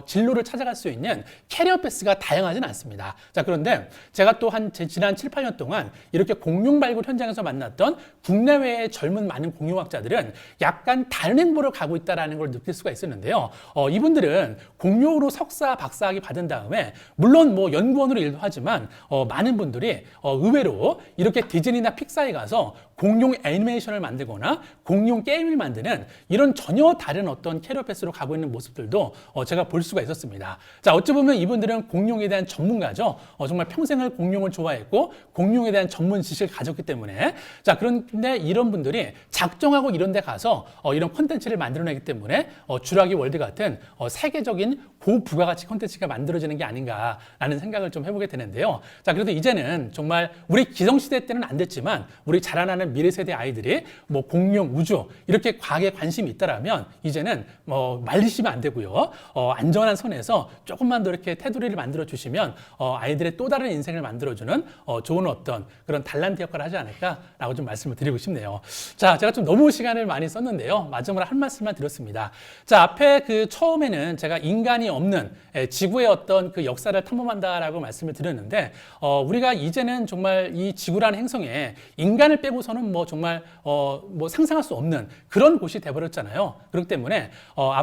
진로를 찾아갈 수 있는 캐리어 패스가 다양하진 않습니다. 자, 그런데 제가 또 지난 7, 8년 동안 이렇게 공룡 발굴 현장에서 만났던 국내외의 젊은 많은 공룡학자들은 약간 다른 행보를 가고 있다는 걸 느낄 수가 있었는데요. 이분들은 공룡으로 석사, 박사학위 받은 다음에 물론 뭐 연구원으로 일도 하지만 많은 분들이 의외로 이렇게 디즈니나 픽사에 가서 공룡 애니메이션을 만들거나 공룡 게임을 만드는 이런 전혀 다른 어떤 캐리어 패스로 가고 있는 모습들도 제가 볼 수가 있었습니다. 자, 어찌 보면 이분들은 공룡에 대한 전문가죠. 정말 평생을 공룡을 좋아했고 공룡에 대한 전문 지식을 가졌기 때문에 자, 그런데 이런 분들이 작정하고 이런 데 가서 이런 콘텐츠를 만들어내기 때문에 주라기 월드 같은 세계적인 고부가가치 콘텐츠가 만들어지는 게 아닌가라는 생각을 좀 해보게 되는데요. 자, 그래도 이제는 정말 우리 기성시대 때는 안 됐지만 우리 자라나는 미래 세대 아이들이 뭐 공룡, 우주 이렇게 과학에 관심이 있다라면 이제는 말리시면 안 되고요. 안전한 선에서 조금만 더 이렇게 테두리를 만들어 주시면 아이들의 또 다른 인생을 만들어주는 좋은 어떤 그런 달란트 역할을 하지 않을까라고 좀 말씀을 드리고 싶네요. 자, 제가 좀 너무 시간을 많이 썼는데요. 마지막으로 한 말씀만 드렸습니다. 자, 앞에 그 처음에는 제가 인간이 없는 지구의 어떤 그 역사를 탐험한다라고 말씀을 드렸는데 우리가 이제는 정말 이 지구라는 행성에 인간을 빼고서는 뭐 정말 뭐 상상할 수 없는 그런 곳이 돼버렸잖아요. 그렇기 때문에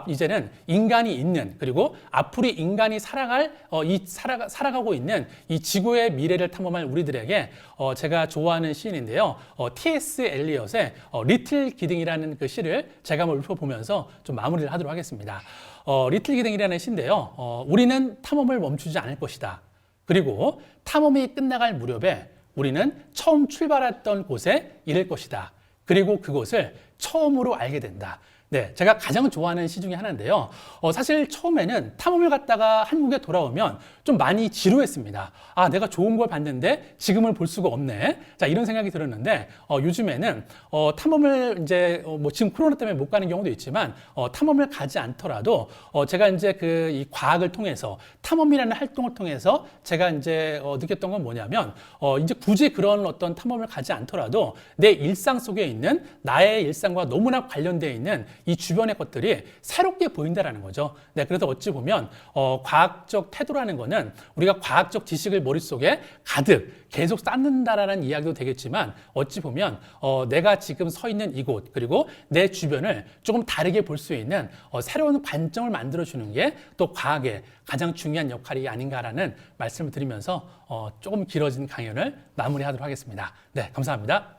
이제는 인간이 있는 그리고 앞으로 인간이 살아가고 있는 이 지구의 미래를 탐험할 우리들에게 제가 좋아하는 시인인데요. T.S. 엘리엇의 리틀 기딩이라는 그 시를 제가 한번 읊어보면서 좀 마무리를 하도록 하겠습니다. 리틀 기딩이라는 시인데요. 우리는 탐험을 멈추지 않을 것이다. 그리고 탐험이 끝나갈 무렵에 우리는 처음 출발했던 곳에 이를 것이다. 그리고 그곳을 처음으로 알게 된다. 네, 제가 가장 좋아하는 시 중에 하나인데요. 사실 처음에는 탐험을 갔다가 한국에 돌아오면 좀 많이 지루했습니다. 아, 내가 좋은 걸 봤는데 지금은 볼 수가 없네. 자, 이런 생각이 들었는데 요즘에는 탐험을 이제 뭐 지금 코로나 때문에 못 가는 경우도 있지만 탐험을 가지 않더라도 제가 이제 이 과학을 통해서 탐험이라는 활동을 통해서 제가 이제 느꼈던 건 뭐냐면 이제 굳이 그런 어떤 탐험을 가지 않더라도 내 일상 속에 있는 나의 일상과 너무나 관련되어 있는 이 주변의 것들이 새롭게 보인다라는 거죠. 네, 그래서 어찌 보면 과학적 태도라는 거는 우리가 과학적 지식을 머릿속에 가득 계속 쌓는다라는 이야기도 되겠지만 어찌 보면 내가 지금 서 있는 이곳 그리고 내 주변을 조금 다르게 볼 수 있는 새로운 관점을 만들어주는 게 또 과학의 가장 중요한 역할이 아닌가라는 말씀을 드리면서 조금 길어진 강연을 마무리하도록 하겠습니다. 네, 감사합니다.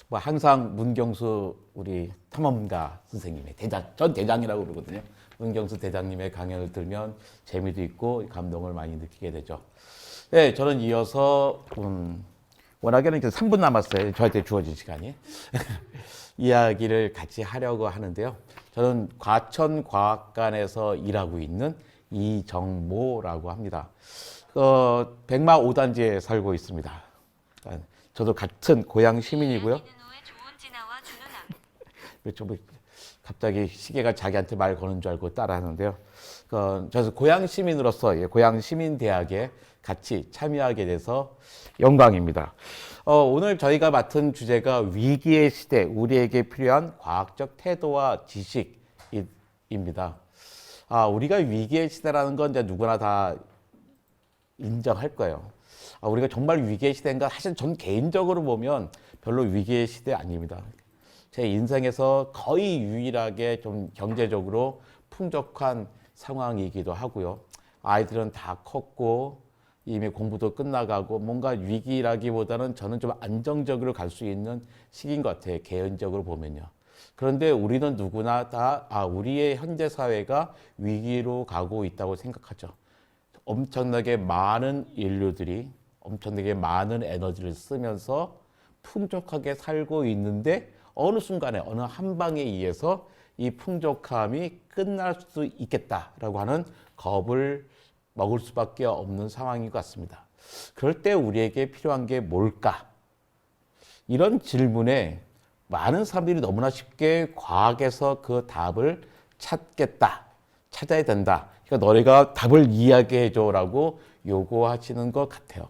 뭐 항상 문경수 우리 탐험가 선생님의 전 대장이라고 그러거든요. 문경수 대장님의 강연을 들으면 재미도 있고 감동을 많이 느끼게 되죠. 네, 저는 이어서 워낙에는 3분 남았어요. 저한테 주어진 시간이. 이야기를 같이 하려고 하는데요. 저는 과천과학관에서 일하고 있는 이정모라고 합니다. 백마 5단지에 살고 있습니다. 저도 같은 고향 시민이고요. 갑자기 시계가 자기한테 말 거는 줄 알고 따라하는데요. 저도 고향 시민으로서 고향 시민대학에 같이 참여하게 돼서 영광입니다. 오늘 저희가 맡은 주제가 위기의 시대, 우리에게 필요한 과학적 태도와 지식입니다. 우리가 위기의 시대라는 건 이제 누구나 다 인정할 거예요. 우리가 정말 위기의 시대인가? 사실 전 개인적으로 보면 별로 위기의 시대 아닙니다. 제 인생에서 거의 유일하게 좀 경제적으로 풍족한 상황이기도 하고요. 아이들은 다 컸고 이미 공부도 끝나가고 뭔가 위기라기보다는 저는 좀 안정적으로 갈 수 있는 시기인 것 같아요. 개인적으로 보면요. 그런데 우리는 누구나 다 우리의 현재 사회가 위기로 가고 있다고 생각하죠. 엄청나게 많은 인류들이 엄청나게 많은 에너지를 쓰면서 풍족하게 살고 있는데 어느 순간에 어느 한 방에 의해서 이 풍족함이 끝날 수 있겠다라고 하는 겁을 먹을 수밖에 없는 상황인 것 같습니다. 그럴 때 우리에게 필요한 게 뭘까? 이런 질문에 많은 사람들이 너무나 쉽게 과학에서 그 답을 찾아야 된다. 그러니까 너네가 답을 이야기해줘라고 요구하시는 것 같아요.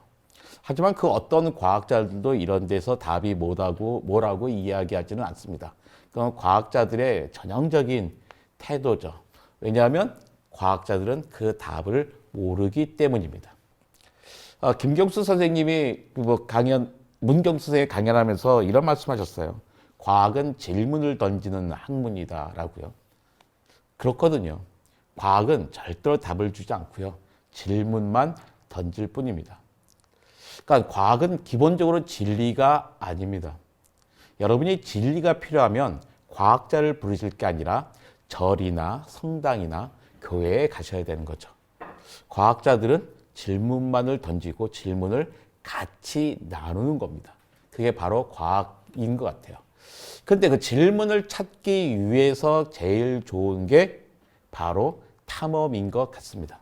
하지만 그 어떤 과학자들도 이런 데서 답이 뭐라고 이야기하지는 않습니다. 그건 과학자들의 전형적인 태도죠. 왜냐하면 과학자들은 그 답을 모르기 때문입니다. 김경수 선생님이 문경수 선생님이 강연하면서 이런 말씀하셨어요. 과학은 질문을 던지는 학문이다라고요. 그렇거든요. 과학은 절대로 답을 주지 않고요. 질문만 던질 뿐입니다. 그러니까 과학은 기본적으로 진리가 아닙니다. 여러분이 진리가 필요하면 과학자를 부르실 게 아니라 절이나 성당이나 교회에 가셔야 되는 거죠. 과학자들은 질문만을 던지고 질문을 같이 나누는 겁니다. 그게 바로 과학인 것 같아요. 근데 그 질문을 찾기 위해서 제일 좋은 게 바로 탐험인 것 같습니다.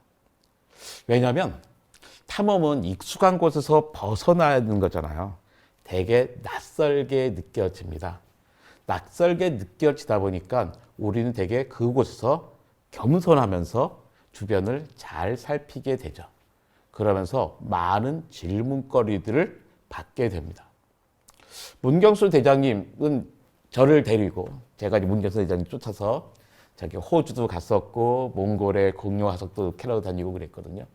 왜냐하면 탐험은 익숙한 곳에서 벗어나는 거잖아요. 되게 낯설게 느껴집니다. 낯설게 느껴지다 보니까 우리는 되게 그곳에서 겸손하면서 주변을 잘 살피게 되죠. 그러면서 많은 질문거리들을 받게 됩니다. 문경수 대장님은 저를 데리고 제가 문경수 대장님 쫓아서 저기 호주도 갔었고 몽골의 공룡 화석도 캐러 다니고 그랬거든요.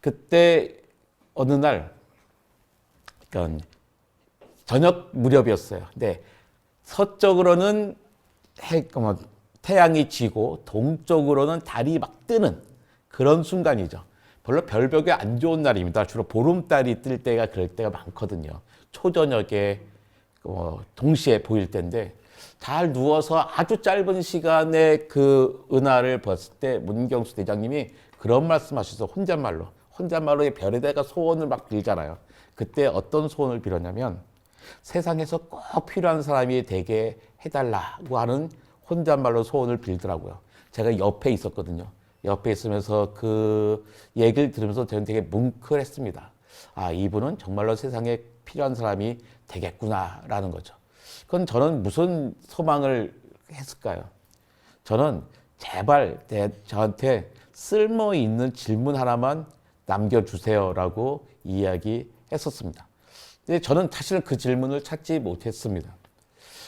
그때 어느 날 그러니까 저녁 무렵이었어요. 근데 서쪽으로는 태양이 지고 동쪽으로는 달이 막 뜨는 그런 순간이죠. 별로 별벽에 안 좋은 날입니다. 주로 보름달이 뜰 때가 그럴 때가 많거든요. 초저녁에 동시에 보일 때인데 잘 누워서 아주 짧은 시간에 그 은하를 봤을 때 문경수 대장님이 그런 말씀하셔서 혼잣말로 별에다가 소원을 막 빌잖아요. 그때 어떤 소원을 빌었냐면 세상에서 꼭 필요한 사람이 되게 해달라고 하는 혼잣말로 소원을 빌더라고요. 제가 옆에 있었거든요. 옆에 있으면서 그 얘기를 들으면서 저는 되게 뭉클했습니다. 아, 이분은 정말로 세상에 필요한 사람이 되겠구나라는 거죠. 그건 저는 무슨 소망을 했을까요? 저는 제발 저한테 쓸모 있는 질문 하나만 남겨주세요라고 이야기했었습니다. 근데 저는 사실 그 질문을 찾지 못했습니다.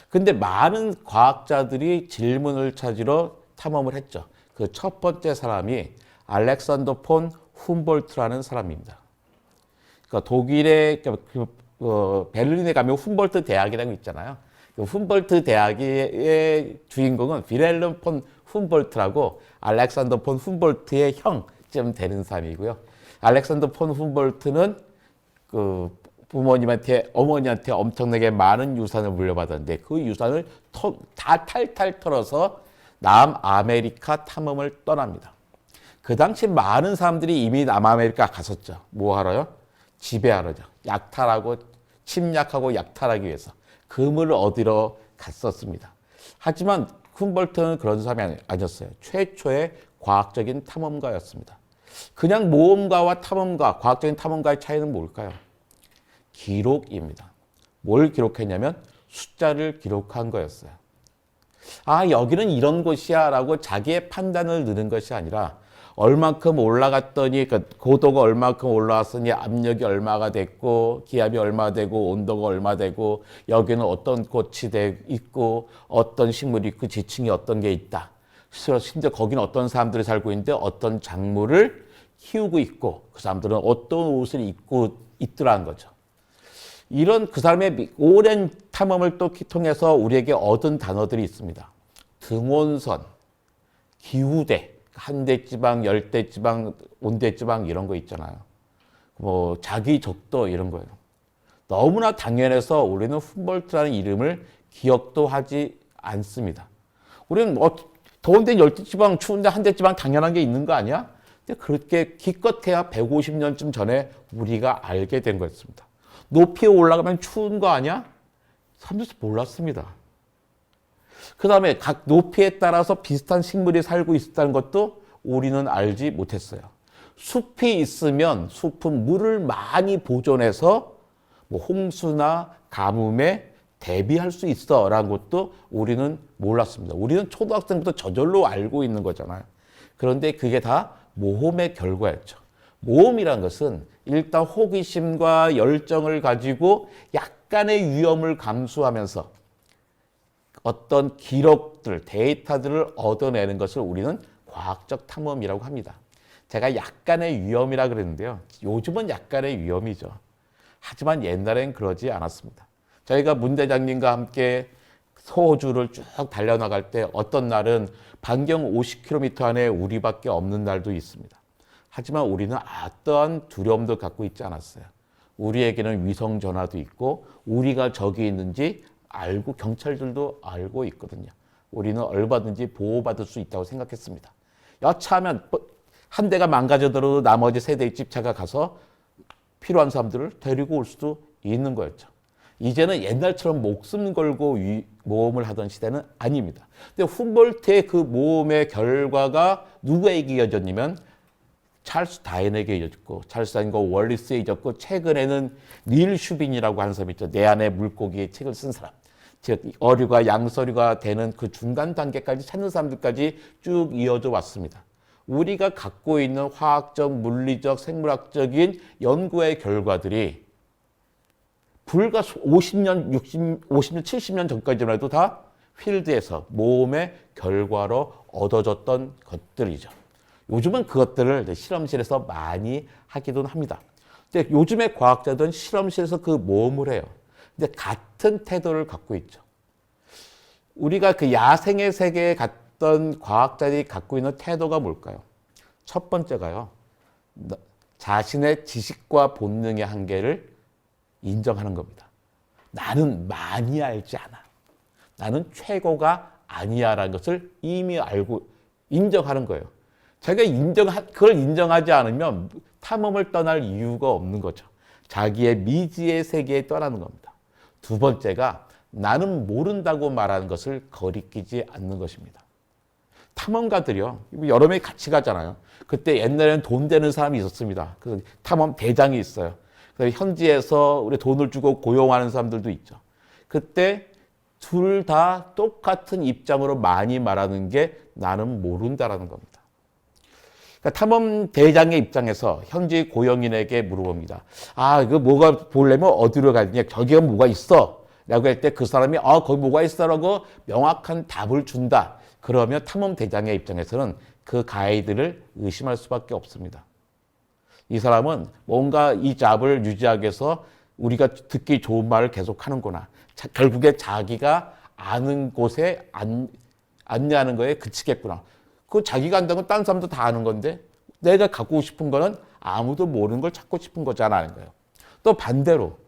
근데 많은 과학자들이 질문을 찾으러 탐험을 했죠. 그 첫 번째 사람이 알렉산더 폰 훔볼트라는 사람입니다. 그러니까 독일의 베를린에 가면 훔볼트 대학이라고 있잖아요. 그 훔볼트 대학의 주인공은 빌헬름 폰 훔볼트라고 알렉산더 폰 훔볼트의 형쯤 되는 사람이고요. 알렉산더 폰 훔볼트는 그 어머니한테 엄청나게 많은 유산을 물려받았는데 그 유산을 다 탈탈 털어서 남아메리카 탐험을 떠납니다. 그 당시 많은 사람들이 이미 남아메리카 갔었죠. 뭐 하러요? 지배하러죠. 침략하고 약탈하기 위해서 금을 얻으러 갔었습니다. 하지만 훔볼트는 그런 사람이 아니었어요. 최초의 과학적인 탐험가였습니다. 그냥 모험가와 탐험가, 과학적인 탐험가의 차이는 뭘까요? 기록입니다. 뭘 기록했냐면 숫자를 기록한 거였어요. 아, 여기는 이런 곳이야 라고 자기의 판단을 넣는 것이 아니라 얼만큼 올라갔더니 고도가 얼만큼 올라왔으니 압력이 얼마가 됐고 기압이 얼마 되고 온도가 얼마 되고 여기는 어떤 꽃이 있고 어떤 식물이 있고 지층이 어떤 게 있다. 심지어 거기는 어떤 사람들이 살고 있는데 어떤 작물을 키우고 있고 그 사람들은 어떤 옷을 입고 있더라는 거죠. 이런 그 사람의 오랜 탐험을 또 통해서 우리에게 얻은 단어들이 있습니다. 등원선, 기후대, 한대지방, 열대지방, 온대지방 이런 거 있잖아요. 뭐 자기적도 이런 거예요. 너무나 당연해서 우리는 훔볼트라는 이름을 기억도 하지 않습니다. 우리는 더운데 열대지방, 추운데 한대지방 당연한 게 있는 거 아니야? 근데 그렇게 기껏해야 150년쯤 전에 우리가 알게 된 거였습니다. 높이 올라가면 추운 거 아니야? 사람들이 몰랐습니다. 그 다음에 각 높이에 따라서 비슷한 식물이 살고 있었다는 것도 우리는 알지 못했어요. 숲이 있으면 숲은 물을 많이 보존해서 뭐 홍수나 가뭄에 대비할 수 있어 라는 것도 우리는 몰랐습니다. 우리는 초등학생부터 저절로 알고 있는 거잖아요. 그런데 그게 다 모험의 결과였죠. 모험이란 것은 일단 호기심과 열정을 가지고 약간의 위험을 감수하면서 어떤 기록들, 데이터들을 얻어내는 것을 우리는 과학적 탐험이라고 합니다. 제가 약간의 위험이라 그랬는데요. 요즘은 약간의 위험이죠. 하지만 옛날엔 그러지 않았습니다. 저희가 문 대장님과 함께 호주를 쭉 달려나갈 때 어떤 날은 반경 50km 안에 우리밖에 없는 날도 있습니다. 하지만 우리는 어떠한 두려움도 갖고 있지 않았어요. 우리에게는 위성 전화도 있고 우리가 저기 있는지 알고 경찰들도 알고 있거든요. 우리는 얼마든지 보호받을 수 있다고 생각했습니다. 여차하면 한 대가 망가져도 나머지 세대의 집차가 가서 필요한 사람들을 데리고 올 수도 있는 거였죠. 이제는 옛날처럼 목숨 걸고 모험을 하던 시대는 아닙니다. 근데 훔볼트의 그 모험의 결과가 누구에게 이어졌냐면 찰스 다인에게 이어졌고 찰스 다인과 월리스에 이어졌고 최근에는 닐 슈빈이라고 하는 사람이 있죠. 내 안의 물고기의 책을 쓴 사람. 즉 어류가 양서류가 되는 그 중간 단계까지 찾는 사람들까지 쭉 이어져 왔습니다. 우리가 갖고 있는 화학적, 물리적, 생물학적인 연구의 결과들이 불과 50년, 50년, 70년 전까지만 해도 다 필드에서 모험의 결과로 얻어졌던 것들이죠. 요즘은 그것들을 실험실에서 많이 하기도 합니다. 근데 요즘의 과학자들은 실험실에서 그 모험을 해요. 근데 같은 태도를 갖고 있죠. 우리가 그 야생의 세계에 갔던 과학자들이 갖고 있는 태도가 뭘까요? 첫 번째가요. 자신의 지식과 본능의 한계를 인정하는 겁니다. 나는 많이 알지 않아. 나는 최고가 아니야 라는 것을 이미 알고 인정하는 거예요. 자기가 그걸 인정하지 않으면 탐험을 떠날 이유가 없는 거죠. 자기의 미지의 세계에 떠나는 겁니다. 두 번째가 나는 모른다고 말하는 것을 거리끼지 않는 것입니다. 탐험가들이요. 여러 명이 같이 가잖아요. 그때 옛날에는 돈 되는 사람이 있었습니다. 그 탐험 대장이 있어요. 현지에서 우리 돈을 주고 고용하는 사람들도 있죠. 그때 둘 다 똑같은 입장으로 많이 말하는 게 나는 모른다라는 겁니다. 그러니까 탐험 대장의 입장에서 현지 고용인에게 물어봅니다. 아, 이거 뭐가 보려면 어디로 가야 되냐? 저기가 뭐가 있어? 라고 할 때 그 사람이 거기 뭐가 있어? 라고 명확한 답을 준다. 그러면 탐험 대장의 입장에서는 그 가이드를 의심할 수밖에 없습니다. 이 사람은 뭔가 이 잡을 유지하기 위해서 우리가 듣기 좋은 말을 계속 하는구나. 결국에 자기가 아는 곳에 안내하는 거에 그치겠구나. 그 자기가 안다는 건 딴 사람도 다 아는 건데 내가 갖고 싶은 거는 아무도 모르는 걸 찾고 싶은 거잖아는 거예요. 또 반대로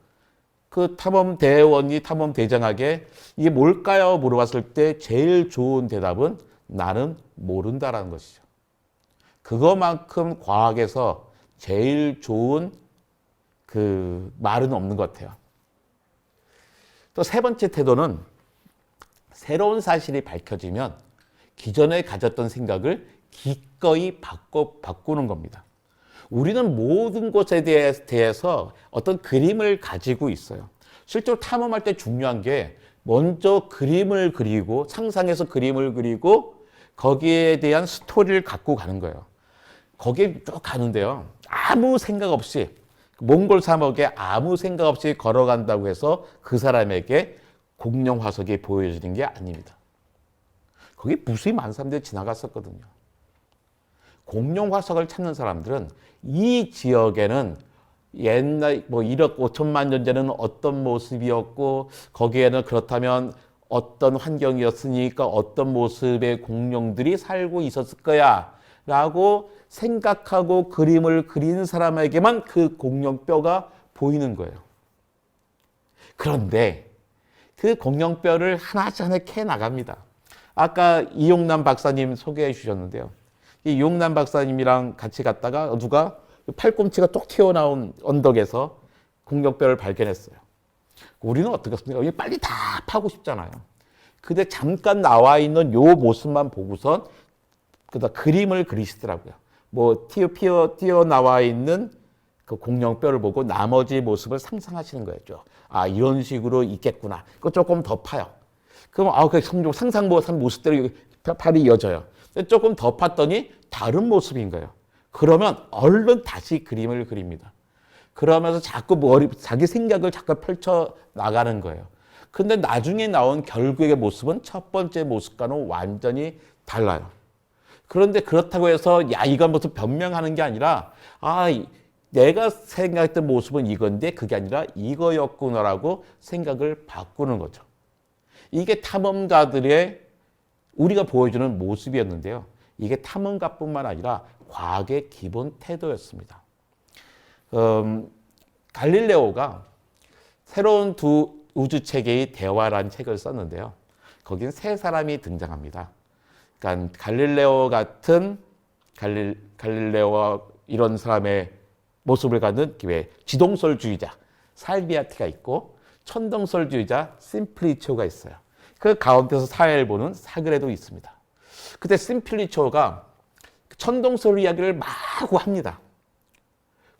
그 탐험 대원이 탐험 대장에게 이게 뭘까요? 물어봤을 때 제일 좋은 대답은 나는 모른다라는 것이죠. 그거만큼 과학에서 제일 좋은 그 말은 없는 것 같아요. 또 세 번째 태도는 새로운 사실이 밝혀지면 기존에 가졌던 생각을 기꺼이 바꾸는 겁니다. 우리는 모든 것에 대해서 어떤 그림을 가지고 있어요. 실제로 탐험할 때 중요한 게 먼저 그림을 그리고 상상해서 그림을 그리고 거기에 대한 스토리를 갖고 가는 거예요. 거기에 쭉 가는데요. 아무 생각 없이 몽골 사막에 아무 생각 없이 걸어간다고 해서 그 사람에게 공룡 화석이 보여지는 게 아닙니다. 거기 무수히 많은 사람들이 지나갔었거든요. 공룡 화석을 찾는 사람들은 이 지역에는 옛날 1억 5천만 년 전에는 어떤 모습이었고 거기에는 그렇다면 어떤 환경이었으니까 어떤 모습의 공룡들이 살고 있었을 거야 라고 생각하고 그림을 그린 사람에게만 그 공룡뼈가 보이는 거예요. 그런데 그 공룡뼈를 하나씩 하나 캐 나갑니다. 아까 이용남 박사님 소개해 주셨는데요. 이 이용남 박사님이랑 같이 갔다가 누가 팔꿈치가 뚝 튀어나온 언덕에서 공룡뼈를 발견했어요. 우리는 어떻겠습니까? 빨리 다 파고 싶잖아요. 근데 잠깐 나와 있는 요 모습만 보고선 그다 그림을 그리시더라고요. 뭐 튀어나와 있는 그 공룡뼈를 보고 나머지 모습을 상상하시는 거였죠. 아, 이런 식으로 있겠구나. 그거 조금 더 파요. 그럼 그 상상 못한 모습대로 팔이 이어져요. 조금 더 팠더니 다른 모습인 거예요. 그러면 얼른 다시 그림을 그립니다. 그러면서 자꾸 자기 생각을 자꾸 펼쳐 나가는 거예요. 근데 나중에 나온 결국의 모습은 첫 번째 모습과는 완전히 달라요. 그런데 그렇다고 해서 야, 이건 무슨 변명하는 게 아니라 내가 생각했던 모습은 이건데 그게 아니라 이거였구나라고 생각을 바꾸는 거죠. 이게 탐험가들의 우리가 보여주는 모습이었는데요. 이게 탐험가뿐만 아니라 과학의 기본 태도였습니다. 갈릴레오가 새로운 두 우주체계의 대화라는 책을 썼는데요. 거긴 세 사람이 등장합니다. 그러니까 갈릴레오 같은 갈릴레오와 이런 사람의 모습을 갖는 지동설주의자 살비아티가 있고 천동설주의자 심플리치오가 있어요. 그 가운데서 사회를 보는 사그레도 있습니다. 그때 심플리치오가 천동설 이야기를 마구 합니다.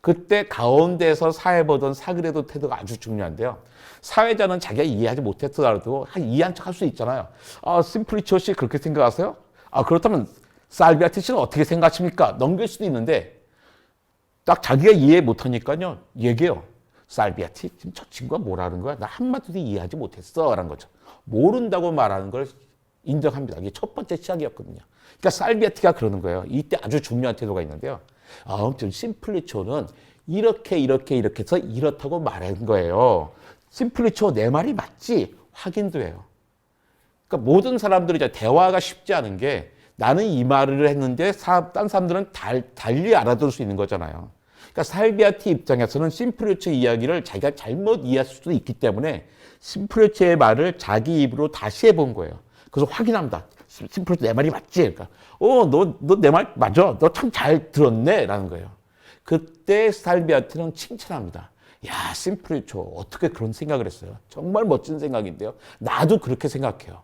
그때 가운데서 사회 보던 사그레도 태도가 아주 중요한데요. 사회자는 자기가 이해하지 못했더라도 이해한 척 할 수 있잖아요. 심플리치오 씨 그렇게 생각하세요? 그렇다면 살비아티 씨는 어떻게 생각하십니까? 넘길 수도 있는데 딱 자기가 이해 못하니까요. 얘기해요. 살비아티, 지금 저 친구가 뭐라는 거야? 나 한마디도 이해하지 못했어. 라는 거죠. 모른다고 말하는 걸 인정합니다. 이게 첫 번째 시작이었거든요. 그러니까 살비아티가 그러는 거예요. 이때 아주 중요한 태도가 있는데요. 아무튼 심플리치오는 이렇게 해서 이렇다고 말한 거예요. 심플리치오 내 말이 맞지? 확인도 해요. 그러니까 모든 사람들이 이제 대화가 쉽지 않은 게 나는 이 말을 했는데 딴 사람들은 달리 알아들을 수 있는 거잖아요. 그러니까 살비아티 입장에서는 심플리치오 이야기를 자기가 잘못 이해할 수도 있기 때문에 심플리치오의 말을 자기 입으로 다시 해본 거예요. 그래서 확인합니다. 심플리치오 내 말이 맞지? 그러니까 너 내 말 맞아. 너 참 잘 들었네. 라는 거예요. 그때 살비아티는 칭찬합니다. 야, 심플리치오 어떻게 그런 생각을 했어요? 정말 멋진 생각인데요. 나도 그렇게 생각해요.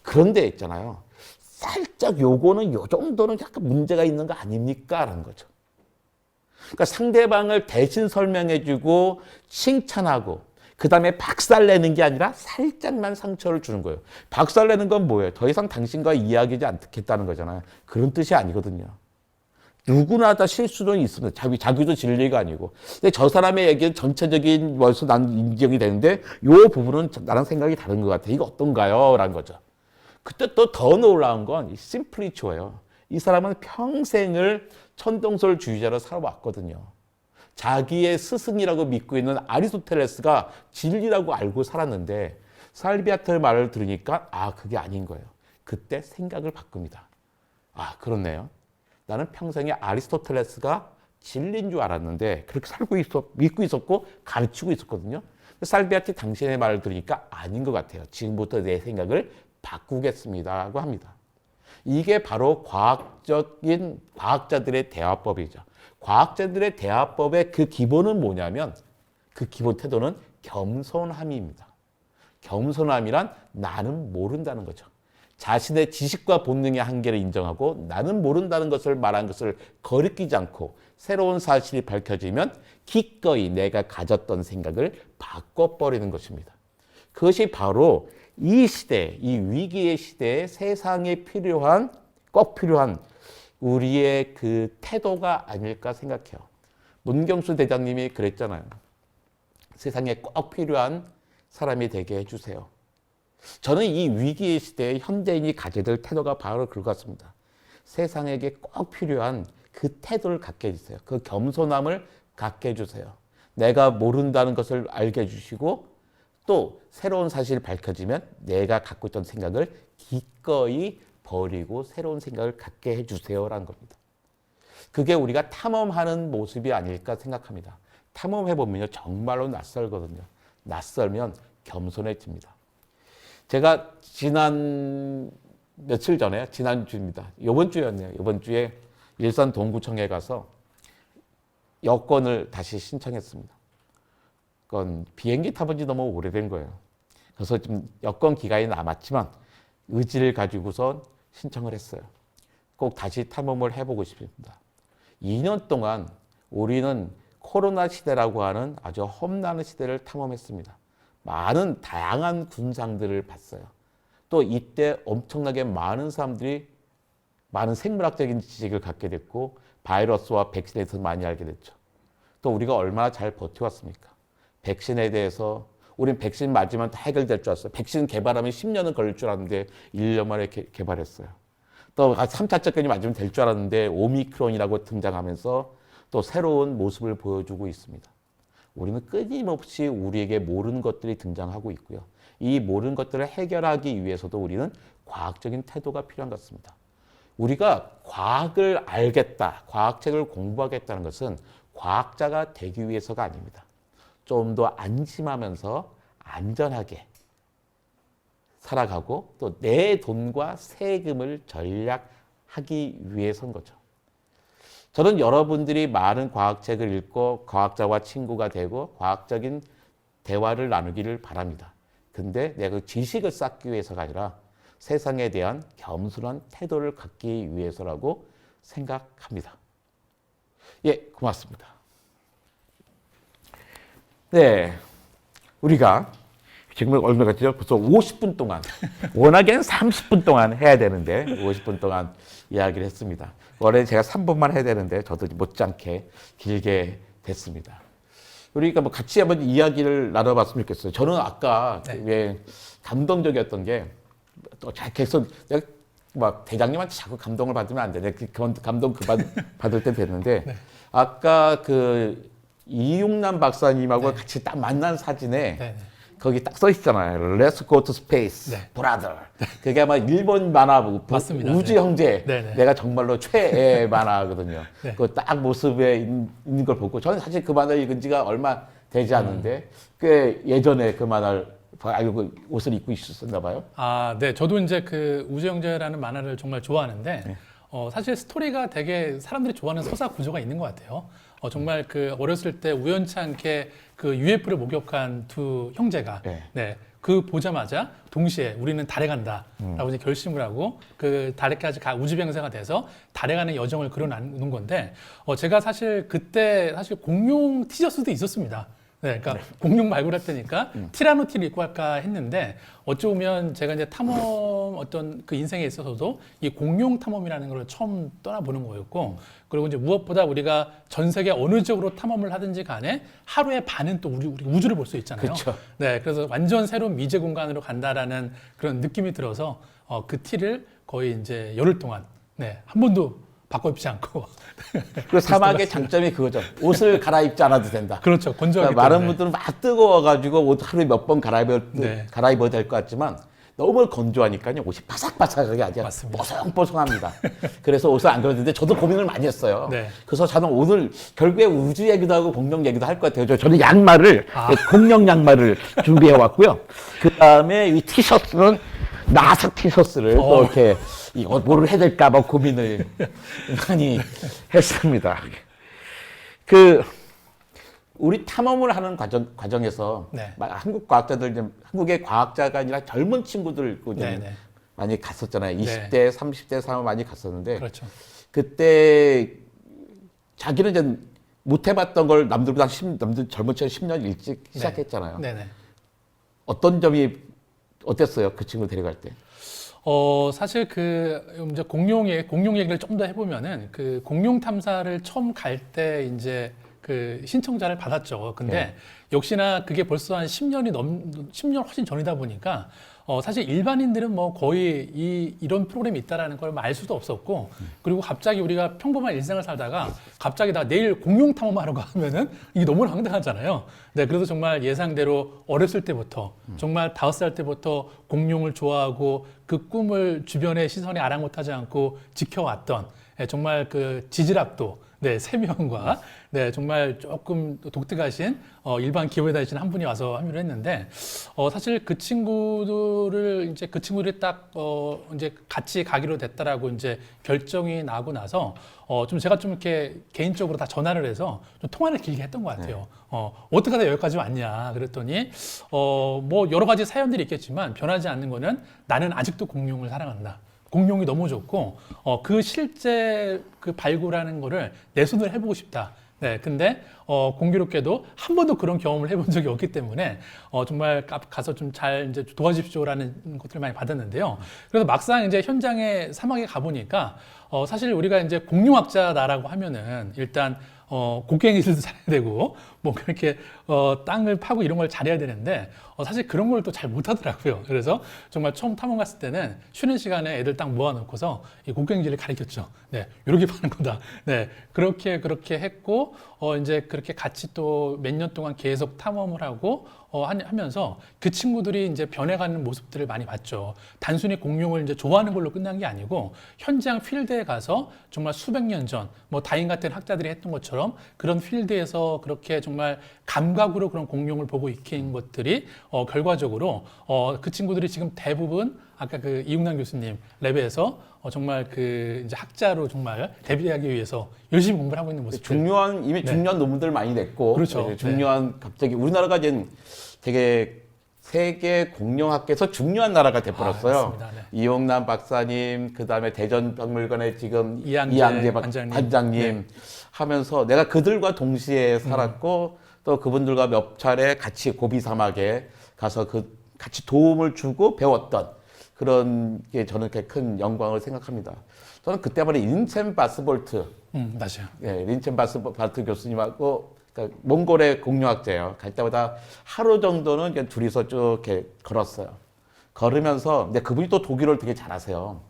그런데 있잖아요. 살짝 요거는 요 정도는 약간 문제가 있는 거 아닙니까? 라는 거죠. 그러니까 상대방을 대신 설명해주고 칭찬하고 그 다음에 박살내는 게 아니라 살짝만 상처를 주는 거예요. 박살내는 건 뭐예요? 더 이상 당신과 이야기하지 않겠다는 거잖아요. 그런 뜻이 아니거든요. 누구나 다 실수는 있습니다. 자기도 진리가 아니고. 근데 저 사람의 얘기는 전체적인 것으로 난 인정이 되는데 요 부분은 나랑 생각이 다른 것 같아요. 이거 어떤가요? 라는 거죠. 그때 또 더 놀라운 건 심플리치오예요. 이 사람은 평생을 천동설주의자로 살아왔거든요. 자기의 스승이라고 믿고 있는 아리스토텔레스가 진리라고 알고 살았는데 살비아토의 말을 들으니까 그게 아닌 거예요. 그때 생각을 바꿉니다. 그렇네요. 나는 평생에 아리스토텔레스가 진리인 줄 알았는데 그렇게 믿고 있었고 가르치고 있었거든요. 살비아티 당신의 말을 들으니까 아닌 것 같아요. 지금부터 내 생각을 바꾸겠습니다라고 합니다. 이게 바로 과학자들의 대화법이죠. 과학자들의 대화법의 그 기본은 뭐냐면 그 기본 태도는 겸손함입니다. 겸손함이란 나는 모른다는 거죠. 자신의 지식과 본능의 한계를 인정하고 나는 모른다는 것을 말한 것을 거리끼지 않고 새로운 사실이 밝혀지면 기꺼이 내가 가졌던 생각을 바꿔버리는 것입니다. 그것이 바로 이 시대, 이 위기의 시대에 세상에 꼭 필요한 우리의 그 태도가 아닐까 생각해요. 문경수 대장님이 그랬잖아요. 세상에 꼭 필요한 사람이 되게 해주세요. 저는 이 위기의 시대에 현대인이 가져야 될 태도가 바로 그것 같습니다. 세상에게 꼭 필요한 그 태도를 갖게 해주세요. 그 겸손함을 갖게 해주세요. 내가 모른다는 것을 알게 해주시고 또 새로운 사실이 밝혀지면 내가 갖고 있던 생각을 기꺼이 버리고 새로운 생각을 갖게 해주세요라는 겁니다. 그게 우리가 탐험하는 모습이 아닐까 생각합니다. 탐험해보면요 정말로 낯설거든요. 낯설면 겸손해집니다. 제가 며칠 전에 지난주입니다. 이번 주였네요. 이번 주에 일산 동구청에 가서 여권을 다시 신청했습니다. 그건 비행기 타본 지 너무 오래된 거예요. 그래서 좀 여권 기간이 남았지만 의지를 가지고선 신청을 했어요. 꼭 다시 탐험을 해보고 싶습니다. 2년 동안 우리는 코로나 시대라고 하는 아주 험난한 시대를 탐험했습니다. 많은 다양한 군상들을 봤어요. 또 이때 엄청나게 많은 사람들이 많은 생물학적인 지식을 갖게 됐고 바이러스와 백신에 대해서 많이 알게 됐죠. 또 우리가 얼마나 잘 버텨왔습니까? 백신에 대해서 우린 백신 맞으면 다 해결될 줄 알았어요. 백신 개발하면 10년은 걸릴 줄 알았는데 1년 만에 개발했어요. 또 3차까지 맞으면 될 줄 알았는데 오미크론이라고 등장하면서 또 새로운 모습을 보여주고 있습니다. 우리는 끊임없이 우리에게 모르는 것들이 등장하고 있고요. 이 모르는 것들을 해결하기 위해서도 우리는 과학적인 태도가 필요한 것 같습니다. 우리가 과학을 알겠다, 과학책을 공부하겠다는 것은 과학자가 되기 위해서가 아닙니다. 좀 더 안심하면서 안전하게 살아가고 또 내 돈과 세금을 절약하기 위해서인 거죠. 저는 여러분들이 많은 과학책을 읽고 과학자와 친구가 되고 과학적인 대화를 나누기를 바랍니다. 근데 내가 그 지식을 쌓기 위해서가 아니라 세상에 대한 겸손한 태도를 갖기 위해서라고 생각합니다. 예, 고맙습니다. 네, 우리가 지금 얼마 같죠? 벌써 50분 동안, 워낙에는 30분 동안 해야 되는데 50분 동안 이야기를 했습니다. 원래 제가 3분만 해야 되는데 저도 못지않게 길게 됐습니다. 우리가 뭐 같이 한번 이야기를 나눠봤으면 좋겠어요. 저는 아까 왜 감동적이었던 게 또 잘 계속 내가 막 대장님한테 자꾸 감동을 받으면 안 돼. 내가 감동 받을 때 됐는데 아까 그 이용남 박사님하고 같이 딱 만난 사진에 거기 딱 써 있잖아요. Let's go to space, brother. 그게 아마 일본 만화 맞습니다. 우주 형제. 네. 내가 정말로 최애 만화거든요. 그 딱 모습에 있는 걸 보고 저는 사실 그 만화를 읽은 지가 얼마 되지 않는데 꽤 예전에 그 만화를 알고 옷을 입고 있었나 봐요. 아, 네. 저도 이제 그 우주형제라는 만화를 정말 좋아하는데 사실 스토리가 되게 사람들이 좋아하는 서사 구조가 있는 것 같아요. 정말 그 어렸을 때 우연치 않게 그 UFO를 목격한 두 형제가 그 보자마자 동시에 우리는 달에 간다라고 이제 결심을 하고 그 달에까지 우주병사가 돼서 달에 가는 여정을 그려놓은 건데 제가 사실 그때 사실 공룡 티셔츠도 있었습니다. 네, 그러니까 공룡 말고 할 때니까 티라노티를 입고 할까 했는데 어쩌면 제가 이제 탐험 어떤 그 인생에 있어서도 이 공룡 탐험이라는 걸 처음 떠나보는 거였고 그리고 이제 무엇보다 우리가 전 세계 어느 쪽으로 탐험을 하든지 간에 하루에 반은 또 우리 우주를 볼 수 있잖아요. 그렇죠. 네, 그래서 완전 새로운 미제 공간으로 간다라는 그런 느낌이 들어서 그 티를 거의 이제 열흘 동안 한 번도 바꿔 입지 않고. 그 사막의 장점이 그거죠. 옷을 갈아입지 않아도 된다. 그렇죠. 건조하기 그러니까 많은 때문에. 분들은 막 뜨거워가지고 옷 하루에 몇 번 갈아입어야 될 것 같지만 너무 건조하니까요. 옷이 바삭바삭하게 아주 맞습니다. 뽀송뽀송합니다. 그래서 옷을 안 걸었는데 저도 고민을 많이 했어요. 네. 그래서 저는 오늘 결국에 우주 얘기도 하고 공룡 얘기도 할 것 같아요. 저는 양말을 공룡 양말을 준비해 왔고요. 그 다음에 이 티셔츠는 나사 티셔츠를 또 이렇게 이거 뭐를 해야 될까 봐 고민을 많이 했습니다. 그 우리 탐험을 하는 과정에서 한국 과학자들 한국의 과학자가 아니라 젊은 친구들 많이 갔었잖아요. 20대, 30대 사람 많이 갔었는데 그렇죠. 그때 자기는 이제 못 해봤던 걸 남들 젊은 층 10년 일찍 시작했잖아요. 네네. 어떤 점이 어땠어요? 그 친구 데려갈 때? 사실 이제 공룡 얘기를 좀 더 해보면은 그 공룡 탐사를 처음 갈 때 이제 그 신청자를 받았죠. 근데 역시나 그게 벌써 한 10년 훨씬 전이다 보니까 사실 일반인들은 뭐 거의 이런 프로그램이 있다라는 걸 알 수도 없었고 그리고 갑자기 우리가 평범한 일상을 살다가 갑자기 나 내일 공룡 탐험하러 가면은 이게 너무 황당하잖아요. 네, 그래서 정말 예상대로 어렸을 때부터 정말 5살 때부터 공룡을 좋아하고 그 꿈을 주변의 시선이 아랑곳하지 않고 지켜왔던 정말 그 지질학도 네, 3명과 네, 정말 조금 독특하신 일반 기업에 다니시는 한 분이 와서 합류를 했는데 사실 그 친구들이 딱 이제 같이 가기로 됐다라고 이제 결정이 나고 나서 좀 제가 좀 이렇게 개인적으로 다 전화를 해서 좀 통화를 길게 했던 것 같아요. 어떻게 하다 여기까지 왔냐 그랬더니 뭐 여러 가지 사연들이 있겠지만 변하지 않는 거는 나는 아직도 공룡을 사랑한다. 공룡이 너무 좋고 그 실제 그 발굴하는 거를 내 손으로 해보고 싶다. 네, 근데 공교롭게도 한 번도 그런 경험을 해본 적이 없기 때문에 정말 가서 좀 잘 이제 도와주십시오라는 것들을 많이 받았는데요. 그래서 막상 이제 현장에 사막에 가보니까 사실 우리가 이제 공룡학자다라고 하면은 일단 곡괭이질도 잘해야 되고 뭐 그렇게 땅을 파고 이런 걸 잘해야 되는데 사실 그런 걸 또 잘 못하더라고요. 그래서 정말 처음 탐험 갔을 때는 쉬는 시간에 애들 딱 모아놓고서 이 곡괭이질을 가르쳤죠. 네, 이렇게 파는 거다. 네, 그렇게 했고 이제 그렇게 같이 또 몇 년 동안 계속 탐험을 하고 하면서 그 친구들이 이제 변해가는 모습들을 많이 봤죠. 단순히 공룡을 이제 좋아하는 걸로 끝난 게 아니고 현장 필드에 가서 정말 수백 년 전 뭐 다인 같은 학자들이 했던 것처럼 그런 필드에서 그렇게 정말 감각으로 그런 공룡을 보고 익힌 것들이 결과적으로 그 친구들이 지금 대부분 아까 그 이웅남 교수님 랩에서 정말 그 이제 학자로 정말 데뷔하기 위해서 열심히 공부를 하고 있는 모습. 이미 중요한 논문들 많이 냈고, 그렇죠. 네, 중요한 갑자기 우리나라가 이제 되게 세계 공룡학계에서 중요한 나라가 돼버렸어요. 맞습니다. 네. 이용남 박사님, 그 다음에 대전박물관의 지금 이양재 관장님 네. 하면서 내가 그들과 동시에 살았고 또 그분들과 몇 차례 같이 고비 사막에 가서 같이 도움을 주고 배웠던 그런 게 저는 꽤 큰 영광을 생각합니다. 저는 그때마다 린첸 바스볼트, 맞아요. 예, 린첸 바스볼트 교수님하고 그러니까 몽골의 공룡학자예요. 갈 때마다 하루 정도는 그냥 둘이서 쭉 이렇게 걸었어요. 걸으면서 근데 그분이 또 독일어를 되게 잘하세요.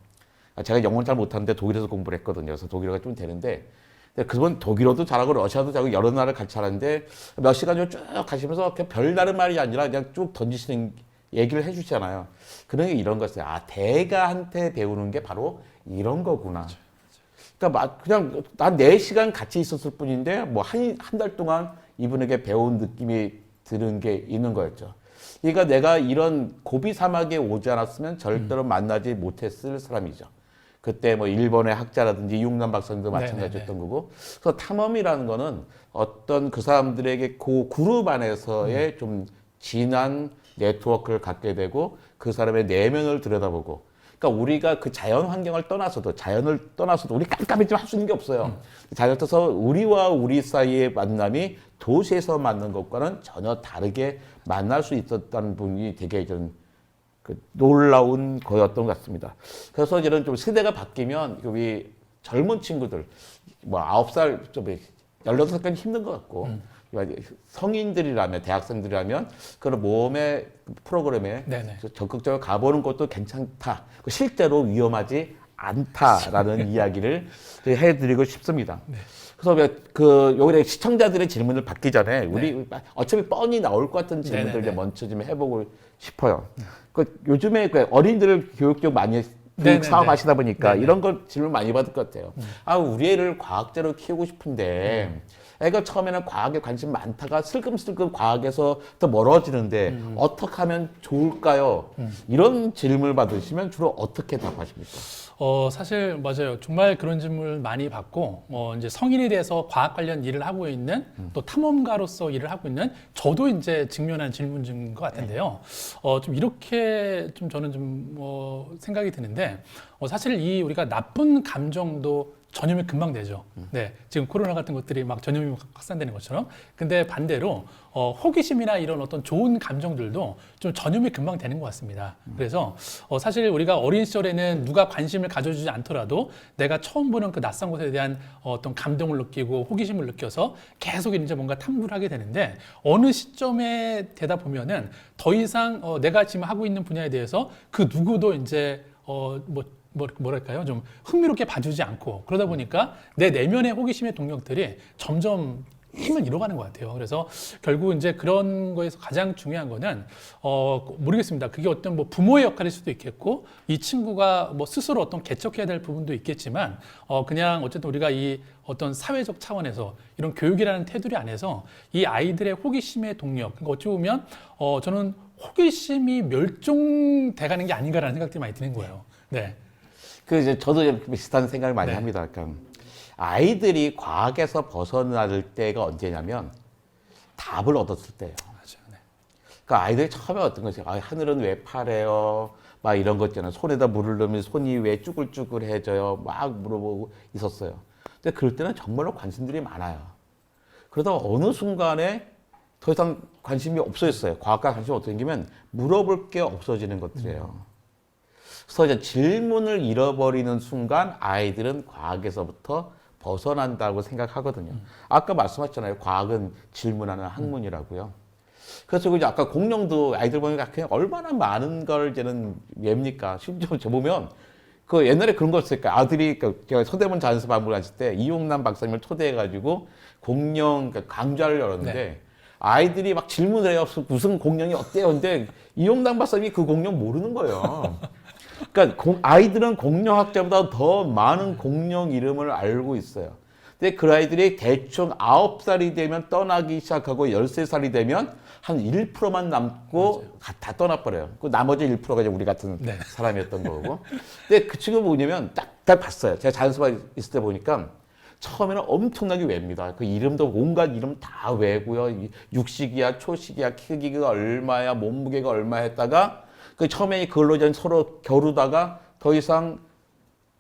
제가 영어를 잘 못하는데 독일에서 공부를 했거든요. 그래서 독일어가 좀 되는데 근데 그분 독일어도 잘하고 러시아도 잘하고 여러 나라를 같이 하는데 몇 시간 쭉 가시면서 그냥 별다른 말이 아니라 그냥 쭉 던지시는 얘기를 해주잖아요. 그런 게 이런 거였어요. 아, 대가한테 배우는 게 바로 이런 거구나. 그러니까 그냥 난 4시간 같이 있었을 뿐인데 뭐 한 달 동안 이분에게 배운 느낌이 드는 게 있는 거였죠. 그러니까 내가 이런 고비 사막에 오지 않았으면 절대로 만나지 못했을 사람이죠. 그때 뭐 일본의 학자라든지 이용남 박사님도 마찬가지였던 거고. 그래서 탐험이라는 거는 어떤 그 사람들에게 그 그룹 안에서의 좀 진한 네트워크를 갖게 되고 그 사람의 내면을 들여다보고 그러니까 우리가 그 자연 환경을 떠나서도 자연을 떠나서도 우리 깜깜해지면 할 수 있는 게 없어요. 자연을 떠서 우리와 우리 사이의 만남이 도시에서 만난 것과는 전혀 다르게 만날 수 있었다는 분이 되게 좀 그 놀라운 거였던 것 같습니다. 그래서 이런 좀 세대가 바뀌면 우리 젊은 친구들 뭐 9살 좀 18살까지 힘든 것 같고 성인들이라면 대학생들이라면 그런 모험의 프로그램에 네네. 적극적으로 가보는 것도 괜찮다. 실제로 위험하지 않다라는 이야기를 해드리고 싶습니다. 네. 그래서 요번에 시청자들의 질문을 받기 전에 우리 어차피 뻔히 나올 것 같은 질문들 네네네. 이제 먼저 좀 해보고 싶어요. 요즘에 어린이들 교육 좀 많이 네네네. 사업 하시다 보니까 네네. 이런 거 질문 많이 받을 것 같아요. 아, 우리 애를 과학자로 키우고 싶은데 애가 처음에는 과학에 관심 많다가 슬금슬금 과학에서 더 멀어지는데 어떻게 하면 좋을까요? 이런 질문을 받으시면 주로 어떻게 답하십니까? 사실 맞아요. 정말 그런 질문을 많이 받고 이제 성인이 돼서 과학 관련 일을 하고 있는 또 탐험가로서 일을 하고 있는 저도 이제 직면한 질문 중인 것 같은데요. 좀 이렇게 좀 저는 좀 생각이 드는데 사실 이 우리가 나쁜 감정도 전염이 금방 되죠. 네, 지금 코로나 같은 것들이 막 전염이 확산되는 것처럼. 근데 반대로 호기심이나 이런 어떤 좋은 감정들도 좀 전염이 금방 되는 것 같습니다. 그래서 사실 우리가 어린 시절에는 누가 관심을 가져주지 않더라도 내가 처음 보는 그 낯선 곳에 대한 어떤 감동을 느끼고 호기심을 느껴서 계속 이제 뭔가 탐구를 하게 되는데 어느 시점에 되다 보면은 더 이상 내가 지금 하고 있는 분야에 대해서 그 누구도 이제 뭐랄까요? 좀 흥미롭게 봐주지 않고 그러다 보니까 내 내면의 호기심의 동력들이 점점 힘을 잃어가는 것 같아요. 그래서 결국 이제 그런 거에서 가장 중요한 거는 모르겠습니다. 그게 어떤 뭐 부모의 역할일 수도 있겠고 이 친구가 뭐 스스로 어떤 개척해야 될 부분도 있겠지만 그냥 어쨌든 우리가 이 어떤 사회적 차원에서 이런 교육이라는 테두리 안에서 이 아이들의 호기심의 동력, 그러니까 어찌 보면 저는 호기심이 멸종돼가는 게 아닌가라는 생각들이 많이 드는 거예요. 네. 그 이제 저도 좀 비슷한 생각을 많이 네. 합니다. 그러니까 아이들이 과학에서 벗어날 때가 언제냐면 답을 얻었을 때예요. 맞아요. 네. 그러니까 아이들이 처음에 어떤 거지? 하늘은 왜 파래요? 막 이런 거 있잖아요. 손에다 물을 넣으면 손이 왜 쭈글쭈글해져요? 막 물어보고 있었어요. 근데 그럴 때는 정말로 관심들이 많아요. 그러다 어느 순간에 더 이상 관심이 없어졌어요. 과학과 관심이 어떻게 생기면 물어볼 게 없어지는 것들이에요. 그래서 이제 질문을 잃어버리는 순간 아이들은 과학에서부터 벗어난다고 생각하거든요. 아까 말씀하셨잖아요. 과학은 질문하는 학문이라고요. 그래서 이제 아까 공룡도 아이들 보니까 그냥 얼마나 많은 걸 이제는 웹니까? 심지어 저 보면 그 옛날에 그런 거 있었을까? 아들이 제가 서대문 자연스박물관 갔을 때 이용남 박사님을 초대해가지고 공룡 강좌를 열었는데 네. 아이들이 막 질문을 해요. 무슨 공룡이 어때요? 근데 이용남 박사님이 그 공룡 모르는 거예요. 그러니까 아이들은 공룡학자보다 더 많은 공룡 이름을 알고 있어요. 근데 그 아이들이 대충 9살이 되면 떠나기 시작하고 13살이 되면 한 1%만 남고 다 떠나버려요. 그 나머지 1%가 이제 우리 같은 네. 사람이었던 거고. 근데 그 친구 뭐냐면 딱 봤어요. 제가 자연스럽게 있을 때 보니까 처음에는 엄청나게 외웁니다. 그 이름도 온갖 이름 다 외고요. 육식이야, 초식이야, 크기가 얼마야, 몸무게가 얼마 했다가 그 처음에 그걸로 이제 서로 겨루다가 더 이상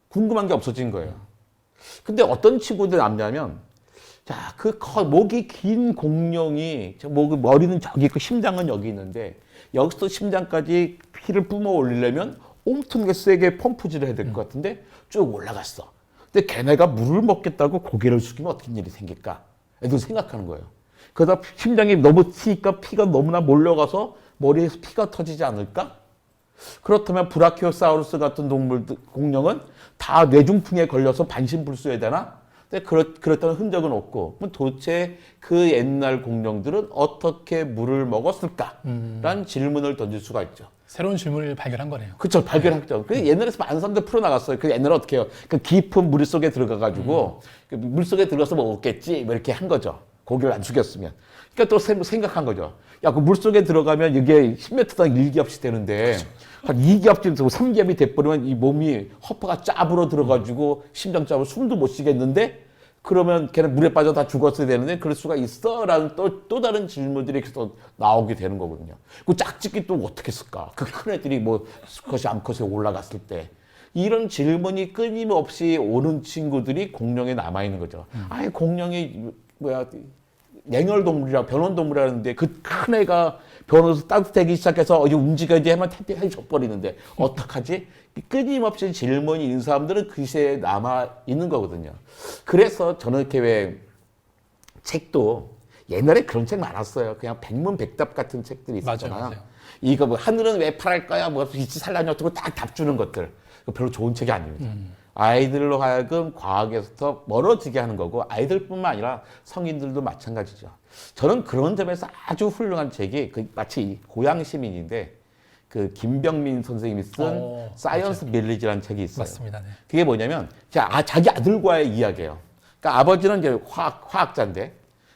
궁금한 게 없어진 거예요. 근데 어떤 친구들 남냐면, 자, 목이 긴 공룡이, 머리는 저기 있고 심장은 여기 있는데, 여기서 심장까지 피를 뿜어 올리려면 엄청나게 세게 펌프질을 해야 될 것 같은데, 쭉 올라갔어. 근데 걔네가 물을 먹겠다고 고개를 숙이면 어떤 일이 생길까? 애들 생각하는 거예요. 그러다 심장이 너무 튀니까 피가 너무나 몰려가서 머리에서 피가 터지지 않을까? 그렇다면 브라키오사우루스 같은 공룡은 다 뇌중풍에 걸려서 반신불수해야 되나? 근데 그랬던 흔적은 없고, 그럼 도대체 그 옛날 공룡들은 어떻게 물을 먹었을까? 라는 질문을 던질 수가 있죠. 새로운 질문을 발견한 거네요. 그쵸, 발견했죠. 그 옛날에서 많은 사람들 풀어나갔어요. 그 옛날에 어떻게 해요? 그 깊은 물 속에 들어가가지고, 물 속에 들어가서 먹었겠지, 뭐 이렇게 한 거죠. 고개를 안 숙였으면. 그러니까 또 생각한 거죠. 야, 그 물 속에 들어가면 이게 10m당 1기압씩 되는데, 한 2기압쯤 되고 3기압이 돼버리면 이 몸이 허파가 짜부러 들어가지고 심장 짜부러 숨도 못 쉬겠는데, 그러면 걔는 물에 빠져 다 죽었어야 되는데 그럴 수가 있어? 라는 또 다른 질문들이 계속 나오게 되는 거거든요. 그 짝짓기 또 어떻게 했을까? 그 큰 애들이 뭐 수컷이 암컷에 올라갔을 때. 이런 질문이 끊임없이 오는 친구들이 공룡에 남아있는 거죠. 아예 공룡이 냉혈동물이라 변온동물이라는데 그 큰 애가 변호서 따뜻하기 시작해서 이제 움직여야지 하면 태평하게 져버리는데 어떡하지? 끊임없이 질문이 있는 사람들은 그 시대에 남아있는 거거든요. 그래서 저는 이렇게 왜 책도 옛날에 그런 책 많았어요. 그냥 백문백답 같은 책들이 있었잖아요. 맞아요. 이거 뭐 하늘은 왜 파랄 거야? 뭐 빛이 살라니 어쩌고 딱 답 주는 것들. 별로 좋은 책이 아닙니다. 아이들로 하여금 과학에서 멀어지게 하는 거고 아이들뿐만 아니라 성인들도 마찬가지죠. 저는 그런 점에서 아주 훌륭한 책이 마치 고향 시민인데 그 김병민 선생님이 쓴 사이언스 빌리지라는 책이 있어요. 맞습니다. 네. 그게 뭐냐면 자기 아들과의 이야기예요. 그러니까 아버지는 이제 화학자인데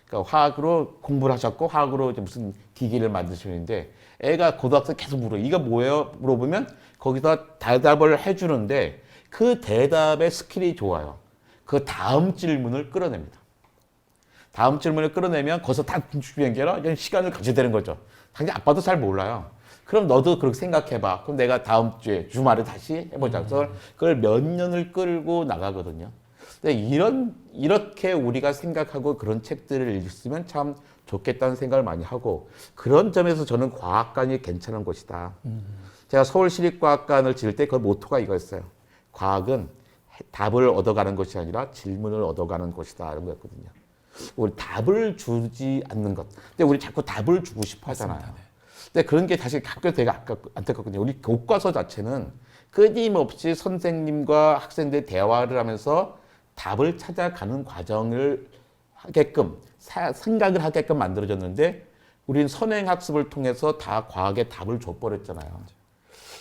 그러니까 화학으로 공부를 하셨고 화학으로 이제 무슨 기기를 만드시는데 애가 고등학생 계속 물어요. 이거 뭐예요? 물어보면 거기서 대답을 해주는데 그 대답의 스킬이 좋아요. 그 다음 질문을 끌어냅니다. 다음 질문을 끌어내면 거기서 다 중추비행 게 아니라 시간을 가져야 되는 거죠. 당연히 아빠도 잘 몰라요. 그럼 너도 그렇게 생각해봐. 그럼 내가 다음 주에 주말에 다시 해보자. 그래서 그걸 몇 년을 끌고 나가거든요. 근데 이렇게 우리가 생각하고 그런 책들을 읽으면 참 좋겠다는 생각을 많이 하고 그런 점에서 저는 과학관이 괜찮은 곳이다. 제가 서울시립과학관을 지을 때 그 모토가 이거였어요. 과학은 답을 얻어가는 것이 아니라 질문을 얻어가는 곳이다. 이런 거였거든요. 우리 답을 주지 않는 것. 근데 우리 자꾸 답을 주고 싶어 하잖아요. 맞습니다. 네. 근데 그런 게 사실 학교 되게 안타깝거든요. 우리 교과서 자체는 끊임없이 선생님과 학생들 대화를 하면서 답을 찾아가는 과정을 하게끔 생각을 하게끔 만들어졌는데 우린 선행학습을 통해서 다 과학의 답을 줘버렸잖아요.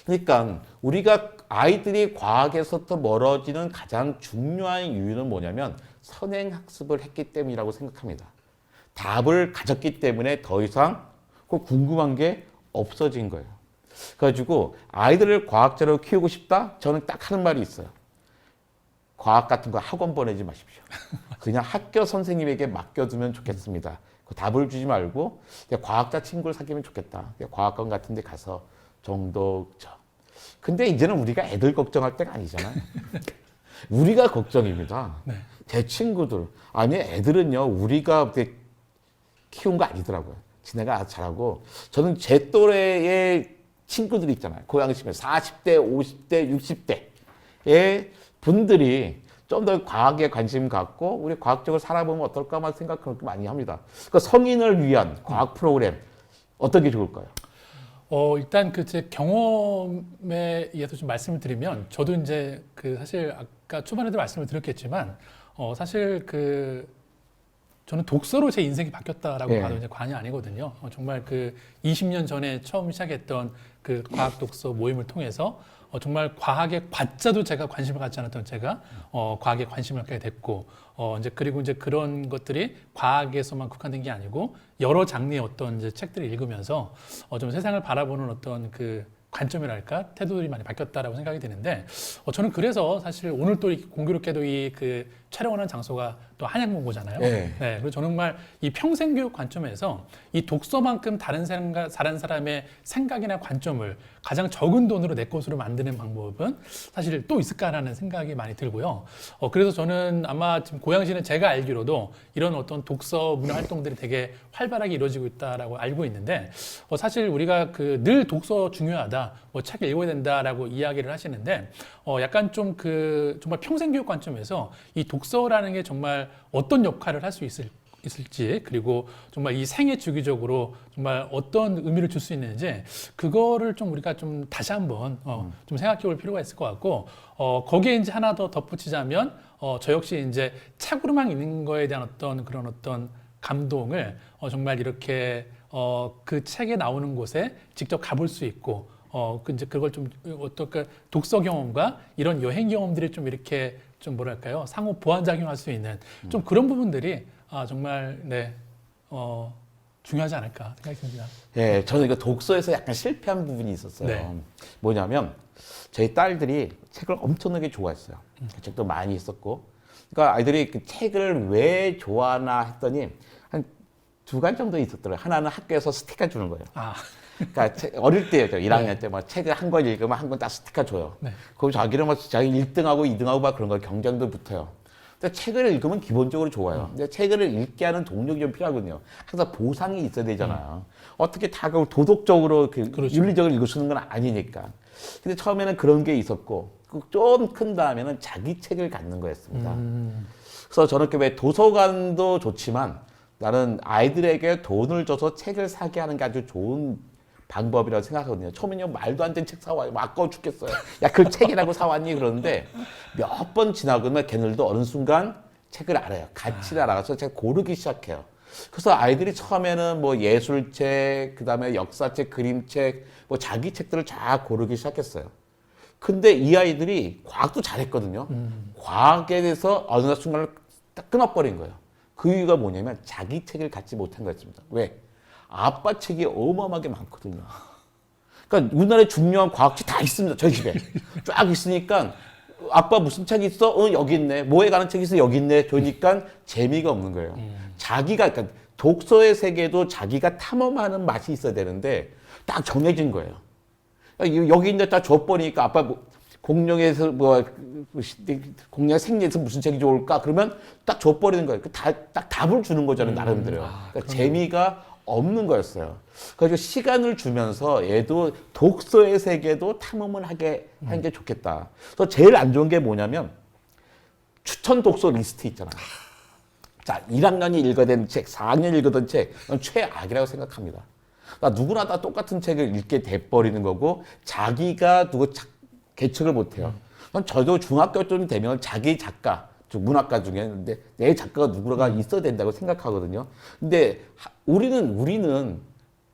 그러니까 우리가 아이들이 과학에서부터 멀어지는 가장 중요한 이유는 뭐냐면 선행학습을 했기 때문이라고 생각합니다. 답을 가졌기 때문에 더 이상 그 궁금한 게 없어진 거예요. 그래가지고 아이들을 과학자로 키우고 싶다? 저는 딱 하는 말이 있어요. 과학 같은 거 학원 보내지 마십시오. 그냥 학교 선생님에게 맡겨두면 좋겠습니다. 그 답을 주지 말고 과학자 친구를 사귀면 좋겠다. 과학관 같은 데 가서 정도. 근데 이제는 우리가 애들 걱정할 때가 아니잖아요. 우리가 걱정입니다. 네. 제 친구들. 아니, 애들은요, 우리가 키운 거 아니더라고요. 지네가 아주 잘하고. 저는 제 또래의 친구들 있잖아요. 고양시면 40대, 50대, 60대의 분들이 좀 더 과학에 관심 갖고 우리 과학적으로 살아보면 어떨까만 생각 그렇게 많이 합니다. 그러니까 성인을 위한 과학 프로그램 어떤 게 좋을까요? 일단 그 제 경험에 의해서 좀 말씀을 드리면 저도 이제 그 사실 아까 초반에도 말씀을 드렸겠지만 사실 그 저는 독서로 제 인생이 바뀌었다라고 예. 봐도 이제 과언이 아니거든요. 정말 그 20년 전에 처음 시작했던 그 과학 독서 모임을 통해서 정말 과학의 과자도 제가 관심을 갖지 않았던 제가 과학에 관심을 갖게 됐고 이제 그리고 이제 그런 것들이 과학에서만 국한된 게 아니고 여러 장르의 어떤 이제 책들을 읽으면서 좀 세상을 바라보는 어떤 그 관점이랄까 태도들이 많이 바뀌었다라고 생각이 드는데 저는 그래서 사실 오늘 또 이렇게 공교롭게도 이 그 촬영하는 장소가 또 한양문고잖아요. 네. 네, 그리고 저는 정말 이 평생교육 관점에서 이 독서만큼 다른 사람의 생각이나 관점을 가장 적은 돈으로 내 것으로 만드는 방법은 사실 또 있을까라는 생각이 많이 들고요. 그래서 저는 아마 지금 고양시는 제가 알기로도 이런 어떤 독서 문화 활동들이 되게 활발하게 이루어지고 있다라고 알고 있는데 사실 우리가 그 늘 독서 중요하다, 뭐 책을 읽어야 된다라고 이야기를 하시는데 약간 좀 그 정말 평생교육 관점에서 이 독서라는 게 정말 어떤 역할을 할 수 있을지 그리고 정말 이 생애 주기적으로 정말 어떤 의미를 줄 수 있는지 그거를 좀 우리가 좀 다시 한번 좀 생각해 볼 필요가 있을 것 같고 거기에 이제 하나 더 덧붙이자면 저 역시 이제 책으로만 읽는 거에 대한 어떤 그런 어떤 감동을 정말 이렇게 그 책에 나오는 곳에 직접 가볼 수 있고 이제 그걸 좀 어떨까 독서 경험과 이런 여행 경험들이 좀 이렇게 좀 뭐랄까요 상호 보완작용할 수 있는 좀 그런 부분들이 정말 중요하지 않을까 생각이 듭니다. 예, 저는 이거 독서에서 약간 실패한 부분이 있었어요. 네. 뭐냐면 저희 딸들이 책을 엄청나게 좋아했어요. 그 책도 많이 있었고, 그러니까 아이들이 그 책을 왜 좋아하나 했더니 한 두 가지 정도 있었더라고요. 하나는 학교에서 스티커 주는 거예요. 그러니까 어릴 때였죠. 1학년 때 막 책을 한 권 읽으면 한 권 딱 스티커 줘요. 네. 그럼 자기는 막 자기 1등하고 2등하고 막 그런 거 경쟁도 붙어요. 근데 책을 읽으면 기본적으로 좋아요. 근데 책을 읽게 하는 동력이 좀 필요하거든요. 항상 보상이 있어야 되잖아요. 어떻게 다 그걸 도덕적으로 그렇죠. 윤리적으로 읽을 수 있는 건 아니니까. 근데 처음에는 그런 게 있었고 좀 큰 다음에는 자기 책을 갖는 거였습니다. 그래서 저는 왜 도서관도 좋지만 나는 아이들에게 돈을 줘서 책을 사게 하는 게 아주 좋은 방법이라고 생각하거든요. 처음에는 말도 안 되는 책 사와요. 아까워 죽겠어요. 야, 그 책이라고 사왔니? 그러는데 몇 번 지나고 나면 걔네들도 어느 순간 책을 알아요. 가치를 알아서 책 고르기 시작해요. 그래서 아이들이 처음에는 뭐 예술책, 그 다음에 역사책, 그림책, 뭐 자기 책들을 쫙 고르기 시작했어요. 근데 이 아이들이 과학도 잘했거든요. 과학에 대해서 어느 순간을 딱 끊어버린 거예요. 그 이유가 뭐냐면 자기 책을 갖지 못한 거였습니다. 왜? 아빠 책이 어마어마하게 많거든요. 그러니까 우리나라에 중요한 과학책 다 있습니다. 저희 집에. 쫙 있으니까 아빠 무슨 책 있어? 여기 있네. 뭐에 관한 책 있어? 여기 있네. 그러니까 재미가 없는 거예요. 자기가 그러니까 독서의 세계도 자기가 탐험하는 맛이 있어야 되는데 딱 정해진 거예요. 여기 있는데 딱 줘버리니까 아빠 공룡에서 공룡 생리에서 무슨 책이 좋을까? 그러면 딱 줘버리는 거예요. 딱 답을 주는 거잖아요. 나름대로. 그러니까 재미가 없는 거였어요. 그래서 시간을 주면서 얘도 독서의 세계도 탐험을 하게 하는 게 좋겠다. 그래서 제일 안 좋은 게 뭐냐면 추천 독서 리스트 있잖아요. 자, 1학년이 읽어야 되는 책, 4학년이 읽어던 책, 그건 최악이라고 생각합니다. 그러니까 누구나 다 똑같은 책을 읽게 돼버리는 거고 자기가 개척을 못해요. 저도 중학교쯤 되면 자기 작가, 문학가 중에. 근데 내 작가가 누구가 있어야 된다고 생각하거든요. 근데 우리는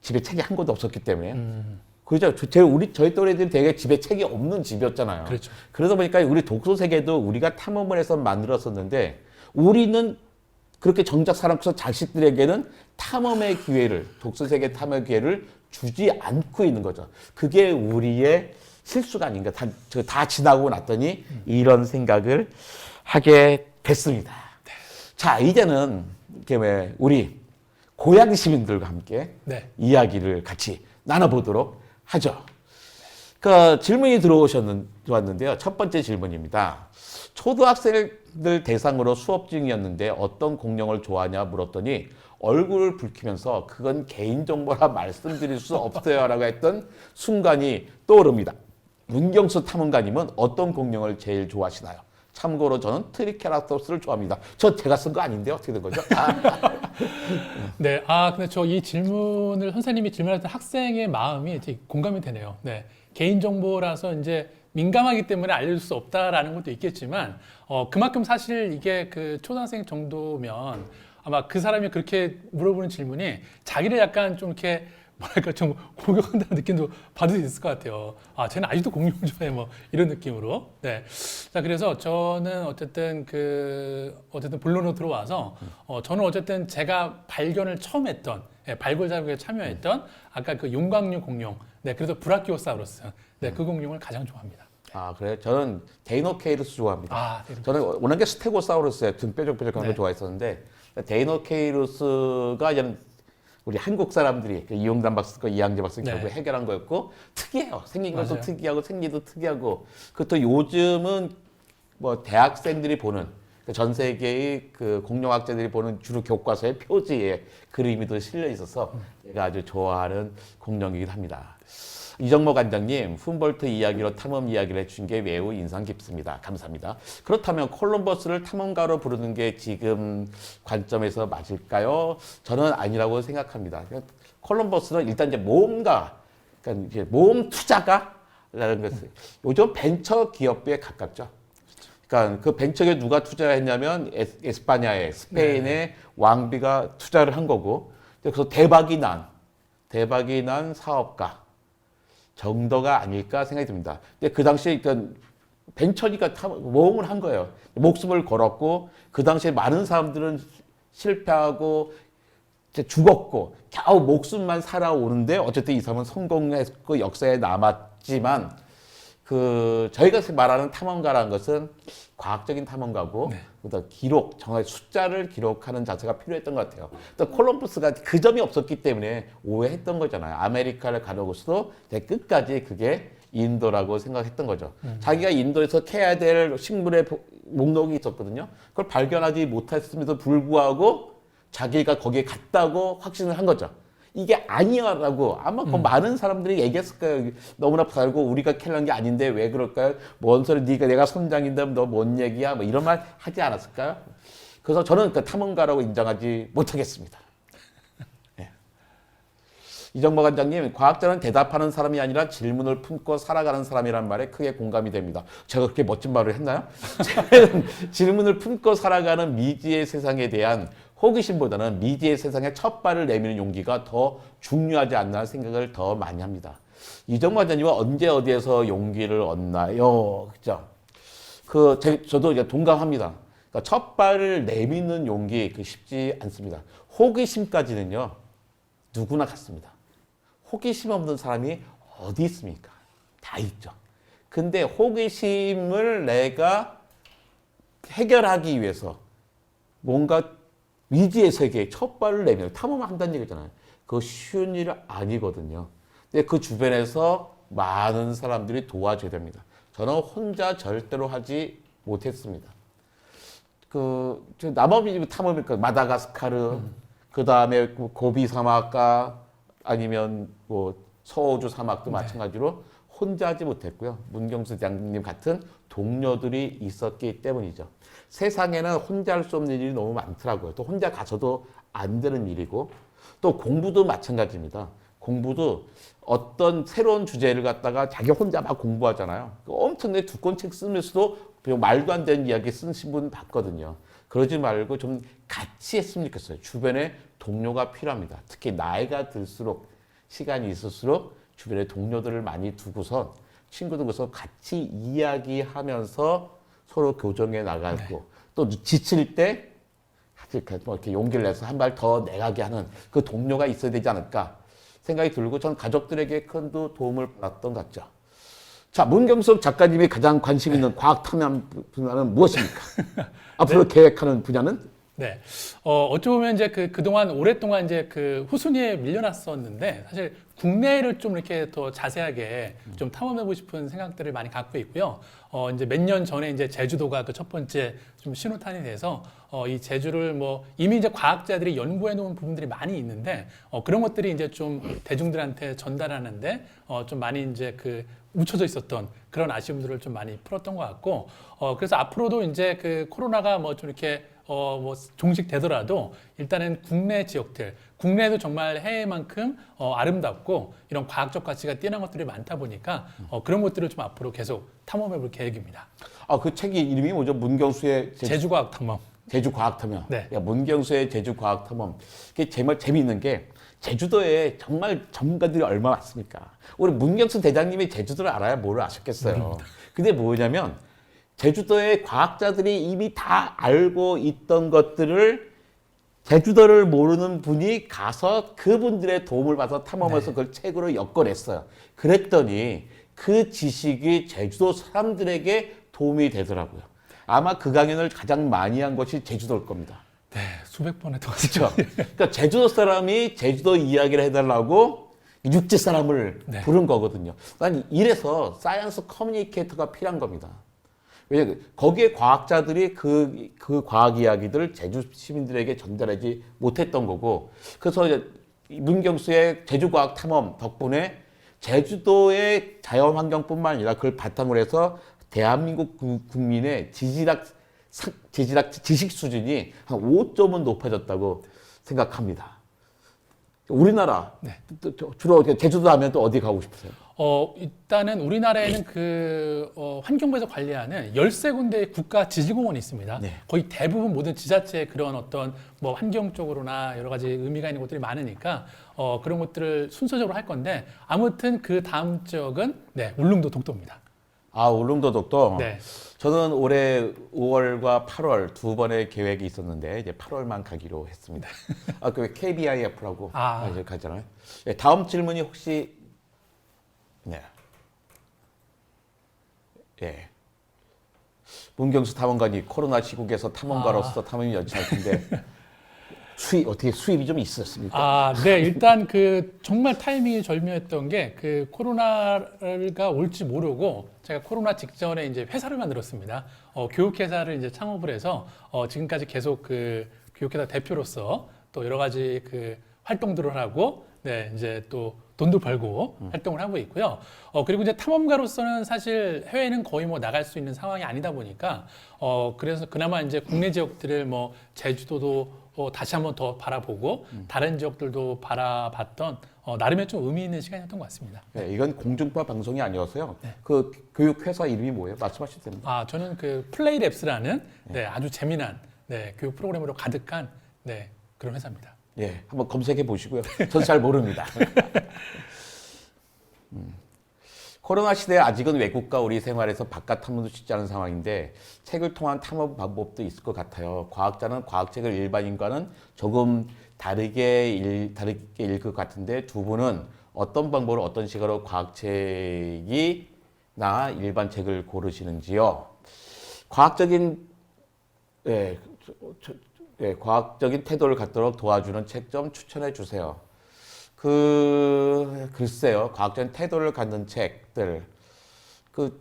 집에 책이 한 권도 없었기 때문에. 그죠? 저희 또래들은 되게 집에 책이 없는 집이었잖아요. 그렇죠. 그러다 보니까 우리 독서 세계도 우리가 탐험을 해서 만들었었는데 우리는 그렇게 정작 살아서 자식들에게는 탐험의 기회를, 독서 세계 탐험의 기회를 주지 않고 있는 거죠. 그게 우리의 실수가 아닌가. 다 지나고 났더니 이런 생각을 하게 됐습니다. 자, 이제는 우리 고향 시민들과 함께 네. 이야기를 같이 나눠보도록 하죠. 그 질문이 들어왔는데요. 첫 번째 질문입니다. 초등학생들 대상으로 수업 중이었는데 어떤 공룡을 좋아하냐 물었더니 얼굴을 붉히면서 그건 개인정보라 말씀드릴 수 없어요 라고 했던 순간이 떠오릅니다. 문경수 탐험가님은 어떤 공룡을 제일 좋아하시나요? 참고로 저는 트리케라톱스를 좋아합니다. 제가 쓴 거 아닌데 어떻게 된 거죠? 네, 근데 저 이 질문을 선생님이 질문했던 학생의 마음이 되게 공감이 되네요. 네, 개인정보라서 이제 민감하기 때문에 알려줄 수 없다라는 것도 있겠지만, 그만큼 사실 이게 그 초등학생 정도면 아마 그 사람이 그렇게 물어보는 질문이 자기를 약간 좀 이렇게 뭐랄까 좀 공격한다는 느낌도 받을 수 있을 것 같아요. 쟤는 아직도 공룡 좋아해 뭐 이런 느낌으로. 네. 자, 그래서 저는 어쨌든 본론으로 들어와서 저는 어쨌든 제가 발견을 처음 했던 발굴 작업에 참여했던 아까 그 용광류 공룡. 네. 그래서 브라키오사우루스. 네. 그 공룡을 가장 좋아합니다. 그래요? 저는 데이노케이루스 좋아합니다. 저는 워낙에 스테고사우루스의 등 뾰족뾰족한 걸 좋아했었는데 데이노케이루스가 우리 한국 사람들이 이용단 박사과 이항재 박사가 결국 해결한 거였고 특이해요. 생긴 것도 특이하고 생리도 특이하고 그것도 요즘은 뭐 대학생들이 보는 전 세계의 그 공룡학자들이 보는 주로 교과서의 표지에 그림이 더 실려 있어서 제가 아주 좋아하는 공룡이긴 합니다. 이정모 관장님, 훔볼트 이야기로 탐험 이야기를 해주신 게 매우 인상 깊습니다. 감사합니다. 그렇다면 콜럼버스를 탐험가로 부르는 게 지금 관점에서 맞을까요? 저는 아니라고 생각합니다. 콜럼버스는 일단 이제 그러니까 이제 모험 투자가라는 것을 요즘 벤처 기업에 가깝죠. 그러니까 그 벤처에 누가 투자했냐면 에스파냐의 스페인의 왕비가 투자를 한 거고 그래서 대박이 난 사업가 정도가 아닐까 생각이 듭니다. 근데 그 당시에 벤처니까 모험을 한 거예요. 목숨을 걸었고 그 당시에 많은 사람들은 실패하고 죽었고 겨우 목숨만 살아오는데 어쨌든 이 사람은 성공했고 역사에 남았지만 저희가 말하는 탐험가라는 것은 과학적인 탐험가고 기록, 정말 숫자를 기록하는 자세가 필요했던 것 같아요. 또 콜럼버스가 그 점이 없었기 때문에 오해했던 거잖아요. 아메리카를 가려고서도 끝까지 그게 인도라고 생각했던 거죠. 자기가 인도에서 캐야 될 식물의 목록이 있었거든요. 그걸 발견하지 못했음에도 불구하고 자기가 거기에 갔다고 확신을 한 거죠. 이게 아니야라고 아마 많은 사람들이 얘기했을 거예요. 너무나 살고 우리가 캐는 게 아닌데 왜 그럴까요? 뭔 소리 내가 선장인데 너 뭔 얘기야? 뭐 이런 말 하지 않았을까요? 그래서 저는 탐험가라고 인정하지 못하겠습니다. 네. 이정모 관장님, 과학자는 대답하는 사람이 아니라 질문을 품고 살아가는 사람이란 말에 크게 공감이 됩니다. 제가 그렇게 멋진 말을 했나요? 질문을 품고 살아가는 미지의 세상에 대한 호기심보다는 미지의 세상에 첫 발을 내미는 용기가 더 중요하지 않나 생각을 더 많이 합니다. 이정모 관장님은 언제 어디에서 용기를 얻나요? 그죠? 저도 이제 동감합니다. 그러니까 첫 발을 내미는 용기 쉽지 않습니다. 호기심까지는요, 누구나 같습니다. 호기심 없는 사람이 어디 있습니까? 다 있죠. 근데 호기심을 내가 해결하기 위해서 뭔가 미지의 세계에 첫 발을 내밀어 탐험한다는 얘기잖아요. 그거 쉬운 일 아니거든요. 근데 그 주변에서 많은 사람들이 도와줘야 됩니다. 저는 혼자 절대로 하지 못했습니다. 남아미 탐험이니까 마다가스카르, 그 다음에 고비 사막과 아니면 서호주 사막도 마찬가지로 혼자 하지 못했고요. 문경수 장님 같은 동료들이 있었기 때문이죠. 세상에는 혼자 할 수 없는 일이 너무 많더라고요. 또 혼자 가서도 안 되는 일이고 또 공부도 마찬가지입니다. 공부도 어떤 새로운 주제를 갖다가 자기 혼자 막 공부하잖아요. 엄청나게 두꺼운 책 쓰면서도 그리고 말도 안 되는 이야기 쓰신 분 봤거든요. 그러지 말고 좀 같이 했으면 좋겠어요. 주변에 동료가 필요합니다. 특히 나이가 들수록 시간이 있을수록 주변에 동료들을 많이 두고서 친구들과 같이 이야기하면서 서로 교정해 나가고 또 지칠 때 뭐 이렇게 용기를 내서 한 발 더 내가게 하는 그 동료가 있어야 되지 않을까 생각이 들고 전 가족들에게 큰 도움을 받았던 것 같죠. 자, 문경석 작가님이 가장 관심 있는 과학 탐험 분야는 무엇입니까? 앞으로 계획하는 분야는? 네. 어찌 보면 이제 그동안 오랫동안 이제 그 후순위에 밀려났었는데 사실 국내를 좀 이렇게 더 자세하게 좀 탐험해보고 싶은 생각들을 많이 갖고 있고요. 이제 몇 년 전에 이제 제주도가 그 첫 번째 좀 신호탄이 돼서 이 제주를 뭐 이미 이제 과학자들이 연구해 놓은 부분들이 많이 있는데 그런 것들이 이제 좀 대중들한테 전달하는데 좀 많이 이제 그 묻혀져 있었던 그런 아쉬움들을 좀 많이 풀었던 것 같고 그래서 앞으로도 이제 그 코로나가 뭐 좀 이렇게 뭐 종식되더라도 일단은 국내 지역들, 국내에도 정말 해외만큼 아름답고 이런 과학적 가치가 뛰어난 것들이 많다 보니까 그런 것들을 좀 앞으로 계속 탐험해볼 계획입니다. 아, 그 책이 이름이 뭐죠? 문경수의 제주과학 탐험. 제주과학탐험. 네. 야, 문경수의 제주과학탐험. 그게 정말 재미있는 게 제주도에 정말 전문가들이 얼마나 많습니까? 우리 문경수 대장님이 제주도를 알아야 뭘 아셨겠어요. 근데 뭐냐면 제주도의 과학자들이 이미 다 알고 있던 것들을 제주도를 모르는 분이 가서 그분들의 도움을 받아서 탐험해서 그걸 책으로 엮어냈어요. 그랬더니 그 지식이 제주도 사람들에게 도움이 되더라고요. 아마 그 강연을 가장 많이 한 것이 제주도일 겁니다. 네, 수백 번 했던 것 그렇죠. 그러니까 제주도 사람이 제주도 이야기를 해달라고 육지 사람을 네. 부른 거거든요. 난 이래서 사이언스 커뮤니케이터가 필요한 겁니다. 왜냐 거기에 과학자들이 그 과학 이야기들을 제주 시민들에게 전달하지 못했던 거고, 그래서 이제 문경수의 제주과학 탐험 덕분에 제주도의 자연 환경뿐만 아니라 그걸 바탕으로 해서 대한민국 국민의 지식 수준이 한 5점은 높아졌다고 생각합니다. 우리나라 네. 주로 제주도 하면 또 어디 가고 싶으세요? 일단은 우리나라에는 환경부에서 관리하는 13군데의 국가 지질공원이 있습니다. 네. 거의 대부분 모든 지자체의 그런 어떤 뭐 환경 쪽으로나 여러 가지 의미가 있는 것들이 많으니까 그런 것들을 순서적으로 할 건데 아무튼 그 다음 지역은 네, 울릉도 독도입니다. 아, 울릉도 독도? 네. 저는 올해 5월과 8월 두 번의 계획이 있었는데 이제 8월만 가기로 했습니다. 아, 그 KBIF라고 이제 가잖아요. 네, 다음 질문이 혹시 네. 예. 문경수 탐험가님 코로나 시국에서 탐험가로서 탐험이 연치할 텐데 수입이 좀 있었습니까? 네, 일단 정말 타이밍이 절묘했던 게 코로나가 올지 모르고 제가 코로나 직전에 이제 회사를 만들었습니다. 교육회사를 이제 창업을 해서 지금까지 계속 교육회사 대표로서 또 여러 가지 활동들을 하고 네, 이제 또 돈도 벌고 활동을 하고 있고요. 그리고 이제 탐험가로서는 사실 해외는 거의 뭐 나갈 수 있는 상황이 아니다 보니까 그래서 그나마 이제 국내 지역들을 뭐 제주도도 다시 한번 더 바라보고 다른 지역들도 바라봤던 나름의 좀 의미 있는 시간이었던 것 같습니다. 네, 이건 공중파 방송이 아니어서요. 네. 그 교육회사 이름이 뭐예요? 말씀하셔도 됩니다. 저는 플레이랩스라는 네, 아주 재미난 네, 교육 프로그램으로 가득한 네, 그런 회사입니다. 예, 한번 검색해 보시고요. 전 잘 모릅니다. 코로나 시대에 아직은 외국과 우리 생활에서 바깥 탐험도 쉽지 않은 상황인데 책을 통한 탐험 방법도 있을 것 같아요. 과학자는 과학책을 일반인과는 조금 다르게 읽을 것 같은데 두 분은 어떤 방법으로 어떤 식으로 과학책이나 일반 책을 고르시는지요? 과학적인 과학적인 태도를 갖도록 도와주는 책 좀 추천해 주세요. 글쎄요, 과학적인 태도를 갖는 책들.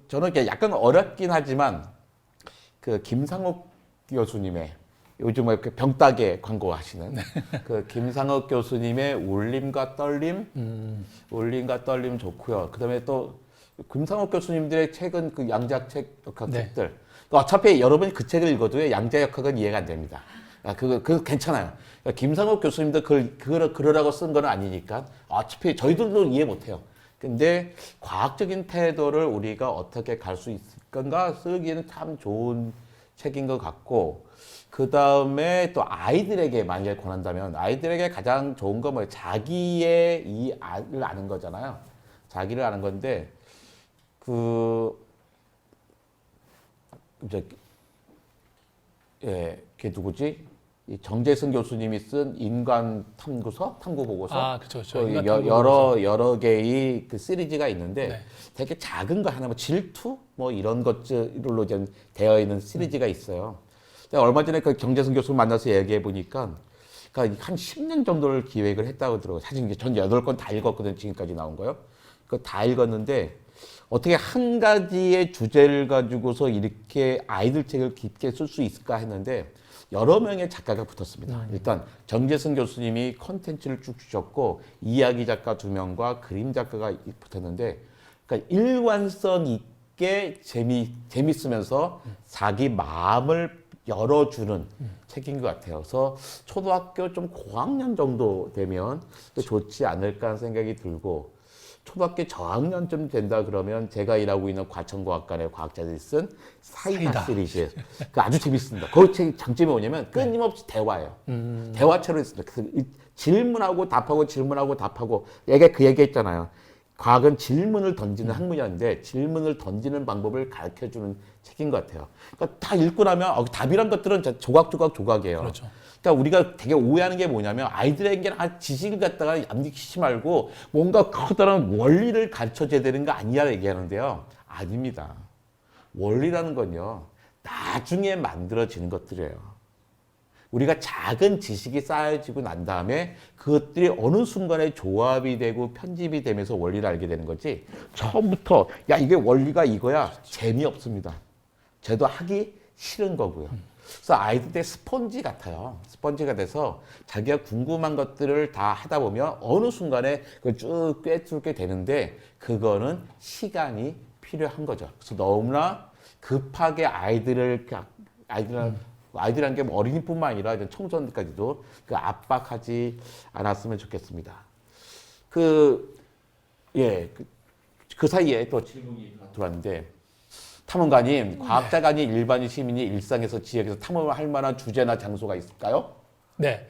저는 약간 어렵긴 하지만, 김상욱 교수님의, 요즘 이렇게 병따개 광고하시는, 김상욱 교수님의 울림과 떨림? 울림과 떨림 좋고요. 그 다음에 또, 김상욱 교수님들의 책은 양자책 역학 네. 책들. 어차피 여러분이 그 책을 읽어도 양자역학은 이해가 안 됩니다. 그거 괜찮아요. 김상욱 교수님도 그러라고 쓴 건 아니니까 어차피 저희들도 이해 못 해요. 근데 과학적인 태도를 우리가 어떻게 갈 수 있을 건가 쓰기에는 참 좋은 책인 것 같고, 그 다음에 또 아이들에게 만약에 권한다면 아이들에게 가장 좋은 건 뭐예요? 자기의 이 알을 아는 거잖아요. 자기를 아는 건데 걔 누구지? 이 정재승 교수님이 쓴 인간 탐구 보고서. 아, 그쵸. 여러 개의 그 시리즈가 있는데 네. 되게 작은 거 하나, 뭐 질투 뭐 이런 것들로 좀 되어 있는 시리즈가 있어요. 제가 얼마 전에 그 정재승 교수 만나서 얘기해 보니까, 그러니까 한 10년 정도를 기획을 했다고 들어요. 사실 이제 전 8권 다 읽었거든요. 지금까지 나온 거요. 그거 다 읽었는데 어떻게 한 가지의 주제를 가지고서 이렇게 아이들 책을 깊게 쓸 수 있을까 했는데 여러 명의 작가가 붙었습니다. 일단 정재승 교수님이 컨텐츠를 쭉 주셨고, 이야기 작가 2명과 그림 작가가 붙었는데, 그러니까 일관성 있게 재밌으면서 자기 마음을 열어주는 책인 것 같아요. 그래서 초등학교 좀 고학년 정도 되면 좋지 않을까 하는 생각이 들고, 초등학교 저학년쯤 된다 그러면 제가 일하고 있는 과천과학관의 과학자들이 쓴 사이다 시리즈, 그 아주 재밌습니다. 그 책 장점이 뭐냐면 끊임없이 대화예요. 대화처럼 있습니다. 질문하고 답하고 질문하고 답하고. 얘가 그 얘기했잖아요. 과학은 질문을 던지는 학문이었는데 질문을 던지는 방법을 가르쳐주는 책인 것 같아요. 그러니까 다 읽고 나면 답이란 것들은 조각이에요. 그렇죠. 그러니까 우리가 되게 오해하는 게 뭐냐면 아이들에게는 지식을 갖다가 암기시키지 말고 뭔가 커다란 원리를 가르쳐줘야 되는 거 아니냐 얘기하는데요. 아닙니다. 원리라는 건요, 나중에 만들어지는 것들이에요. 우리가 작은 지식이 쌓여지고 난 다음에 그것들이 어느 순간에 조합이 되고 편집이 되면서 원리를 알게 되는 거지, 처음부터 야 이게 원리가 이거야, 재미없습니다. 저도 하기 싫은 거고요. 그래서 아이들의 스펀지 같아요. 스펀지가 돼서 자기가 궁금한 것들을 다 하다 보면 어느 순간에 그걸 쭉 꿰뚫게 되는데, 그거는 시간이 필요한 거죠. 그래서 너무나 급하게 아이들이라는 게 어린이뿐만 아니라 청소년들까지도 그 압박하지 않았으면 좋겠습니다. 그 사이에 또 질문이 들어왔는데, 탐험가님, 과학자가 아닌 일반인 시민이 일상에서 지역에서 탐험을 할 만한 주제나 장소가 있을까요? 네.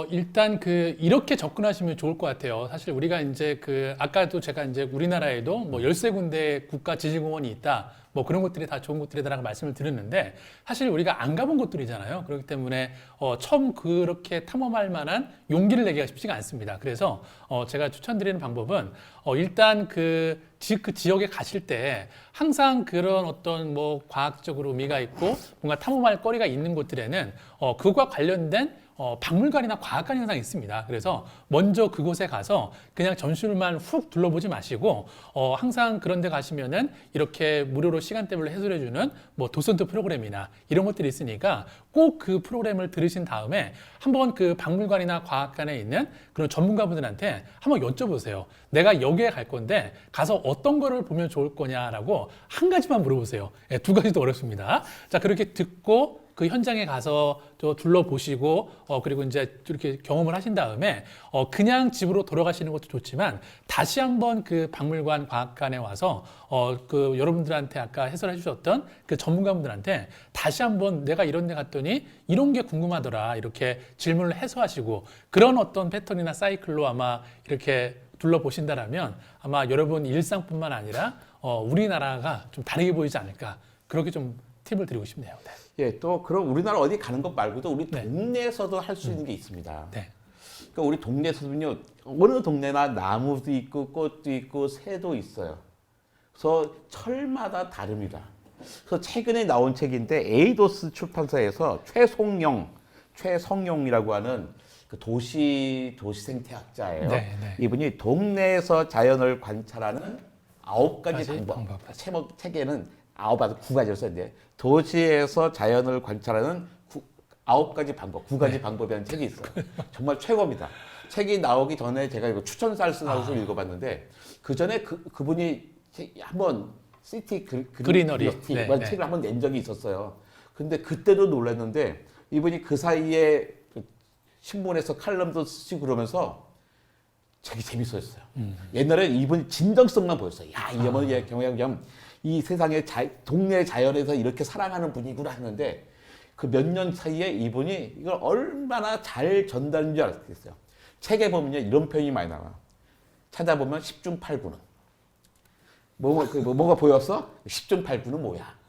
일단 이렇게 접근하시면 좋을 것 같아요. 사실 우리가 이제 아까도 제가 이제 우리나라에도 뭐 13군데 국가 지질공원이 있다. 뭐 그런 것들이 다 좋은 곳들이다라고 말씀을 드렸는데, 사실 우리가 안 가본 곳들이잖아요. 그렇기 때문에 처음 그렇게 탐험할 만한 용기를 내기가 쉽지가 않습니다. 그래서 제가 추천드리는 방법은 일단 그 지역에 가실 때 항상 그런 어떤 뭐 과학적으로 의미가 있고 뭔가 탐험할 거리가 있는 곳들에는 그것과 관련된 박물관이나 과학관이 항상 있습니다. 그래서 먼저 그곳에 가서 그냥 전시물만 훅 둘러보지 마시고 항상 그런 데 가시면은 이렇게 무료로 시간대별로 해설해주는 뭐 도슨트 프로그램이나 이런 것들이 있으니까 꼭 그 프로그램을 들으신 다음에 한번 그 박물관이나 과학관에 있는 그런 전문가분들한테 한번 여쭤보세요. 내가 여기에 갈 건데 가서 어떤 거를 보면 좋을 거냐라고 한 가지만 물어보세요. 2가지도 어렵습니다. 자, 그렇게 듣고 그 현장에 가서 또 둘러보시고 그리고 이제 이렇게 경험을 하신 다음에 그냥 집으로 돌아가시는 것도 좋지만 다시 한번 그 박물관 과학관에 와서 그 여러분들한테 아까 해설해 주셨던 그 전문가분들한테 다시 한번 내가 이런 데 갔더니 이런 게 궁금하더라 이렇게 질문을 해소하시고, 그런 어떤 패턴이나 사이클로 아마 이렇게 둘러보신다라면 아마 여러분 일상뿐만 아니라 우리나라가 좀 다르게 보이지 않을까, 그렇게 좀 팁을 드리고 싶네요. 네. 예, 또 그럼 우리나라 어디 가는 것 말고도 우리 네. 동네에서도 할 수 있는 게 있습니다. 네. 그러니까 우리 동네에서는요, 어느 동네나 나무도 있고 꽃도 있고 새도 있어요. 그래서 철마다 다릅니다. 그래서 최근에 나온 책인데 에이도스 출판사에서 최성용이라고 하는 그 도시생태학자예요. 네, 네. 이분이 동네에서 자연을 관찰하는 9가지 방법. 책에는 9가지로 썼는데 도시에서 자연을 관찰하는 9가지 방법, 9가지 방법이라는 책이 있어요. 정말 최고입니다. 책이 나오기 전에 제가 이거 추천사를 쓰나서 읽어봤는데, 그 전에 그분이 한번 시티 그리너리 네, 이런 네. 책을 한번 낸 적이 있었어요. 근데 그때도 놀랐는데 이분이 그 사이에 신문에서 칼럼도 쓰시고 그러면서 되게 재밌었어요. 옛날에 이분이 진정성만 보였어요. 야, 이 어머니 경영 이 세상의 동네 자연에서 이렇게 사랑하는 분이구나 하는데 그 몇 년 사이에 이분이 이걸 얼마나 잘 전달하는 줄 알았겠어요. 책에 보면요 이런 표현이 많이 나와. 찾아보면 10중 8구는 뭐가 보였어? 10중 8구는 뭐야?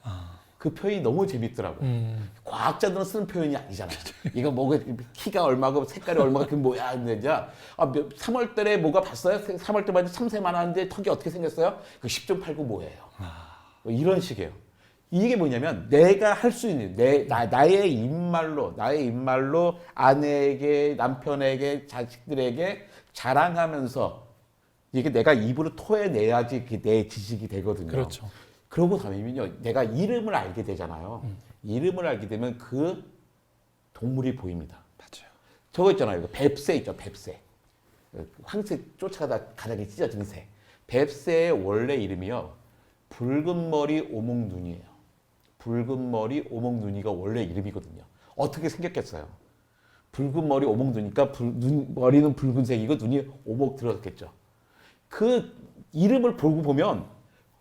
그 표현이 너무 재밌더라고요. 과학자들은 쓰는 표현이 아니잖아요. 이거 뭐가 키가 얼마고 색깔이 얼마고 그게 뭐야? 근데 이제 3월 달에 뭐가 봤어요? 3월 달에 참새만 하는데 턱이 어떻게 생겼어요? 그 10중 8구 뭐예요? 뭐 이런 식이에요. 이게 뭐냐면 내가 할 수 있는 나의 입말로 아내에게 남편에게 자식들에게 자랑하면서 이게 내가 입으로 토해내야지 내 지식이 되거든요. 그렇죠. 그러고 나면요, 내가 이름을 알게 되잖아요. 이름을 알게 되면 그 동물이 보입니다. 맞아요. 저거 있잖아요. 이거 뱁새 있죠, 뱁새. 황색 쫓아가다 가닥이 찢어진 새. 뱁새의 원래 이름이요, 붉은 머리 오목눈이에요. 붉은 머리 오목눈이가 원래 이름이거든요. 어떻게 생겼겠어요? 붉은 머리 오목눈이니까 머리는 붉은색이고 눈이 오목 들어갔겠죠. 그 이름을 보고 보면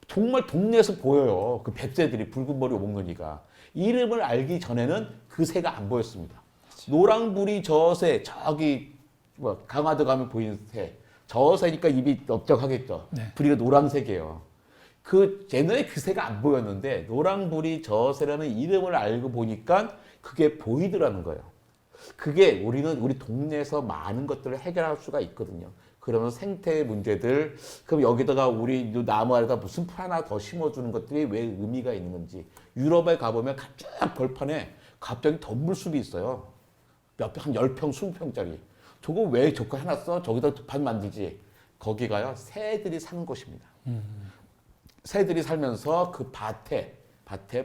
정말 동네에서 보여요. 그 뱁새들이 붉은 머리 오목눈이가. 이름을 알기 전에는 그 새가 안 보였습니다. 노랑부리 저 새, 저기 강화도 가면 보이는 새. 저 새니까 입이 넓적하겠죠. 네. 부리가 노란색이에요. 옛날에 그 새가 안 보였는데 노랑부리 저 새라는 이름을 알고 보니까 그게 보이더라는 거예요. 그게 우리 동네에서 많은 것들을 해결할 수가 있거든요. 그러면 생태 문제들, 그럼 여기다가 우리 나무에다 무슨 풀 하나 더 심어주는 것들이 왜 의미가 있는 건지. 유럽에 가보면 갑자기 벌판에 갑자기 덤불숲이 있어요. 한 10평, 20평짜리. 저거 왜 저거 해놨어? 저기다 반 만들지. 거기가요, 새들이 사는 곳입니다. 새들이 살면서 그 밭에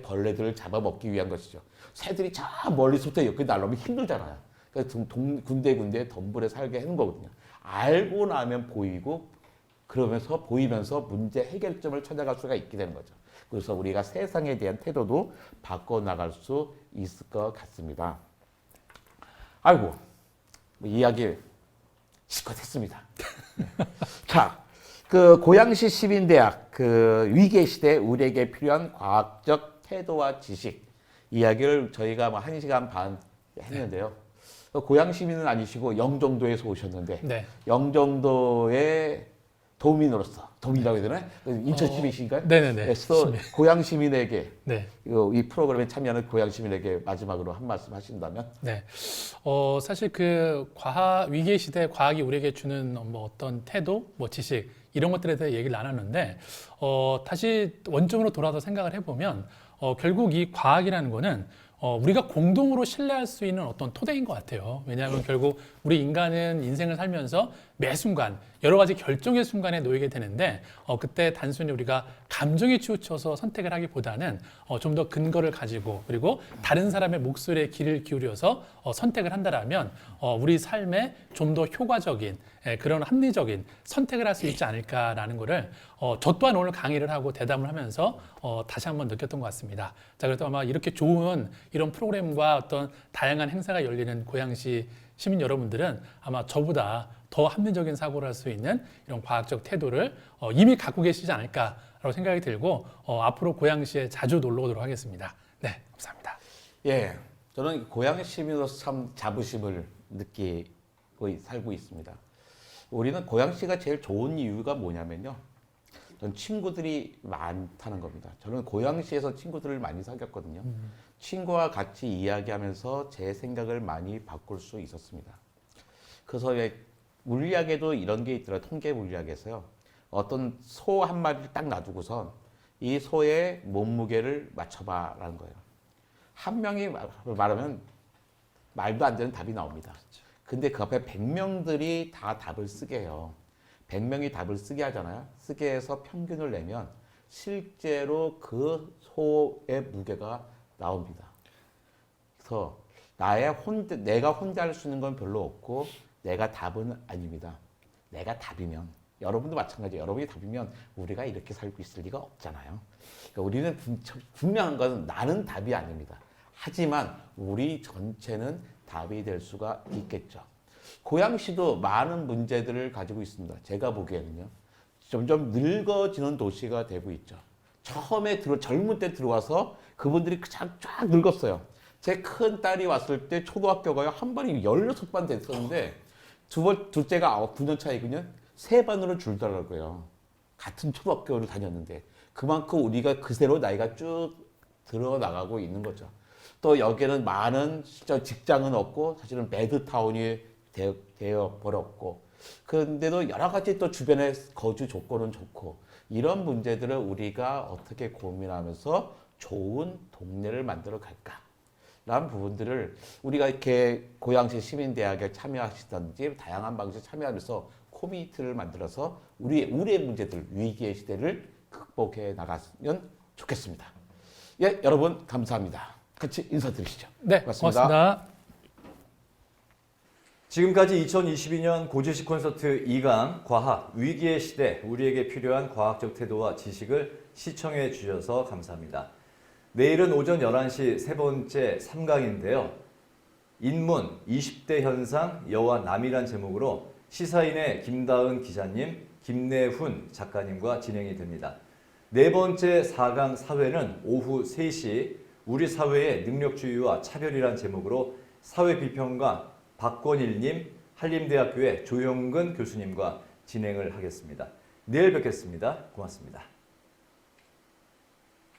벌레들을 잡아먹기 위한 것이죠. 새들이 저 멀리서부터 여기 날라오면 힘들잖아요. 그러니까 군데군데 덤불에 살게 하는 거거든요. 알고 나면 보이면서 문제 해결점을 찾아갈 수가 있게 되는 거죠. 그래서 우리가 세상에 대한 태도도 바꿔나갈 수 있을 것 같습니다. 아이고, 이야기 실컷 했습니다. 자, 그 고양시 시민대학 그 위기의 시대 우리에게 필요한 과학적 태도와 지식 이야기를 저희가 1시간 반 했는데요. 고양시민은 아니시고 영종도에서 오셨는데 네. 영종도의 도민으로서 도민이라고 해야 되나? 인천 시민이신가요? 네네네. 그래서 고양시민에게 네. 이 프로그램에 참여하는 고양시민에게 마지막으로 한 말씀 하신다면? 네. 사실 그 위기의 시대 과학이 우리에게 주는 뭐 어떤 태도, 뭐 지식, 이런 것들에 대해 얘기를 나눴는데, 다시 원점으로 돌아서 생각을 해보면, 결국 이 과학이라는 거는 우리가 공동으로 신뢰할 수 있는 어떤 토대인 것 같아요. 왜냐하면 결국 우리 인간은 인생을 살면서 매 순간 여러 가지 결정의 순간에 놓이게 되는데 그때 단순히 우리가 감정에 치우쳐서 선택을 하기보다는 좀 더 근거를 가지고 그리고 다른 사람의 목소리에 귀를 기울여서 선택을 한다라면 우리 삶에 좀 더 효과적인 그런 합리적인 선택을 할 수 있지 않을까라는 거를 저 또한 오늘 강의를 하고 대담을 하면서 다시 한번 느꼈던 것 같습니다. 자, 그래서 아마 이렇게 좋은 이런 프로그램과 어떤 다양한 행사가 열리는 고양시 시민 여러분들은 아마 저보다 더 합리적인 사고를 할 수 있는 이런 과학적 태도를 이미 갖고 계시지 않을까라고 생각이 들고 앞으로 고양시에 자주 놀러 오도록 하겠습니다. 네, 감사합니다. 예, 저는 고양시 시민으로서 참 자부심을 느끼고 살고 있습니다. 우리는 고양시가 제일 좋은 이유가 뭐냐면요. 전 친구들이 많다는 겁니다. 저는 고양시에서 친구들을 많이 사귀었거든요. 친구와 같이 이야기하면서 제 생각을 많이 바꿀 수 있었습니다. 그래서 물리학에도 이런 게 있더라고요. 통계 물리학에서요. 어떤 소 한 마리를 딱 놔두고선 이 소의 몸무게를 맞춰봐라는 거예요. 한 명이 말하면 말도 안 되는 답이 나옵니다. 근데 그 앞에 100명들이 다 답을 쓰게 해요. 100명이 답을 쓰게 하잖아요. 쓰게 해서 평균을 내면 실제로 그 소의 무게가 나옵니다. 그래서 내가 혼자 할 수 있는 건 별로 없고 내가 답은 아닙니다. 내가 답이면 여러분도 마찬가지예요. 여러분이 답이면 우리가 이렇게 살고 있을 리가 없잖아요. 그러니까 우리는 분명한 것은 나는 답이 아닙니다. 하지만 우리 전체는 답이 될 수가 있겠죠. 고양시도 많은 문제들을 가지고 있습니다. 제가 보기에는요. 점점 늙어지는 도시가 되고 있죠. 처음에 젊은 때 들어와서 그분들이 쫙 늙었어요. 제 큰 딸이 왔을 때 초등학교가 한 반이 16반 됐었는데 둘째가 9년 차이거든요. 3반으로 줄더라고요. 같은 초등학교를 다녔는데 그만큼 우리가 그대로 나이가 쭉 들어나가고 있는 거죠. 또 여기는 많은 직장은 없고 사실은 매드타운이 되어 버렸고 그런데도 여러 가지 또 주변에 거주 조건은 좋고 이런 문제들을 우리가 어떻게 고민하면서 좋은 동네를 만들어 갈까? 라는 부분들을 우리가 이렇게 고양시 시민대학에 참여하시든지 다양한 방식으로 참여하면서 커뮤니티를 만들어서 우리의 문제들, 위기의 시대를 극복해 나갔으면 좋겠습니다. 예, 여러분 감사합니다. 같이 인사드리시죠. 네, 고맙습니다. 지금까지 2022년 고지식 콘서트 2강 과학 위기의 시대 우리에게 필요한 과학적 태도와 지식을 시청해 주셔서 감사합니다. 내일은 오전 11시 세 번째 3강인데요. 인문 20대 현상 여와 남이란 제목으로 시사인의 김다은 기자님, 김내훈 작가님과 진행이 됩니다. 네 번째 4강 사회는 오후 3시 우리 사회의 능력주의와 차별이란 제목으로 사회비평가 박권일님, 한림대학교의 조영근 교수님과 진행을 하겠습니다. 내일 뵙겠습니다. 고맙습니다.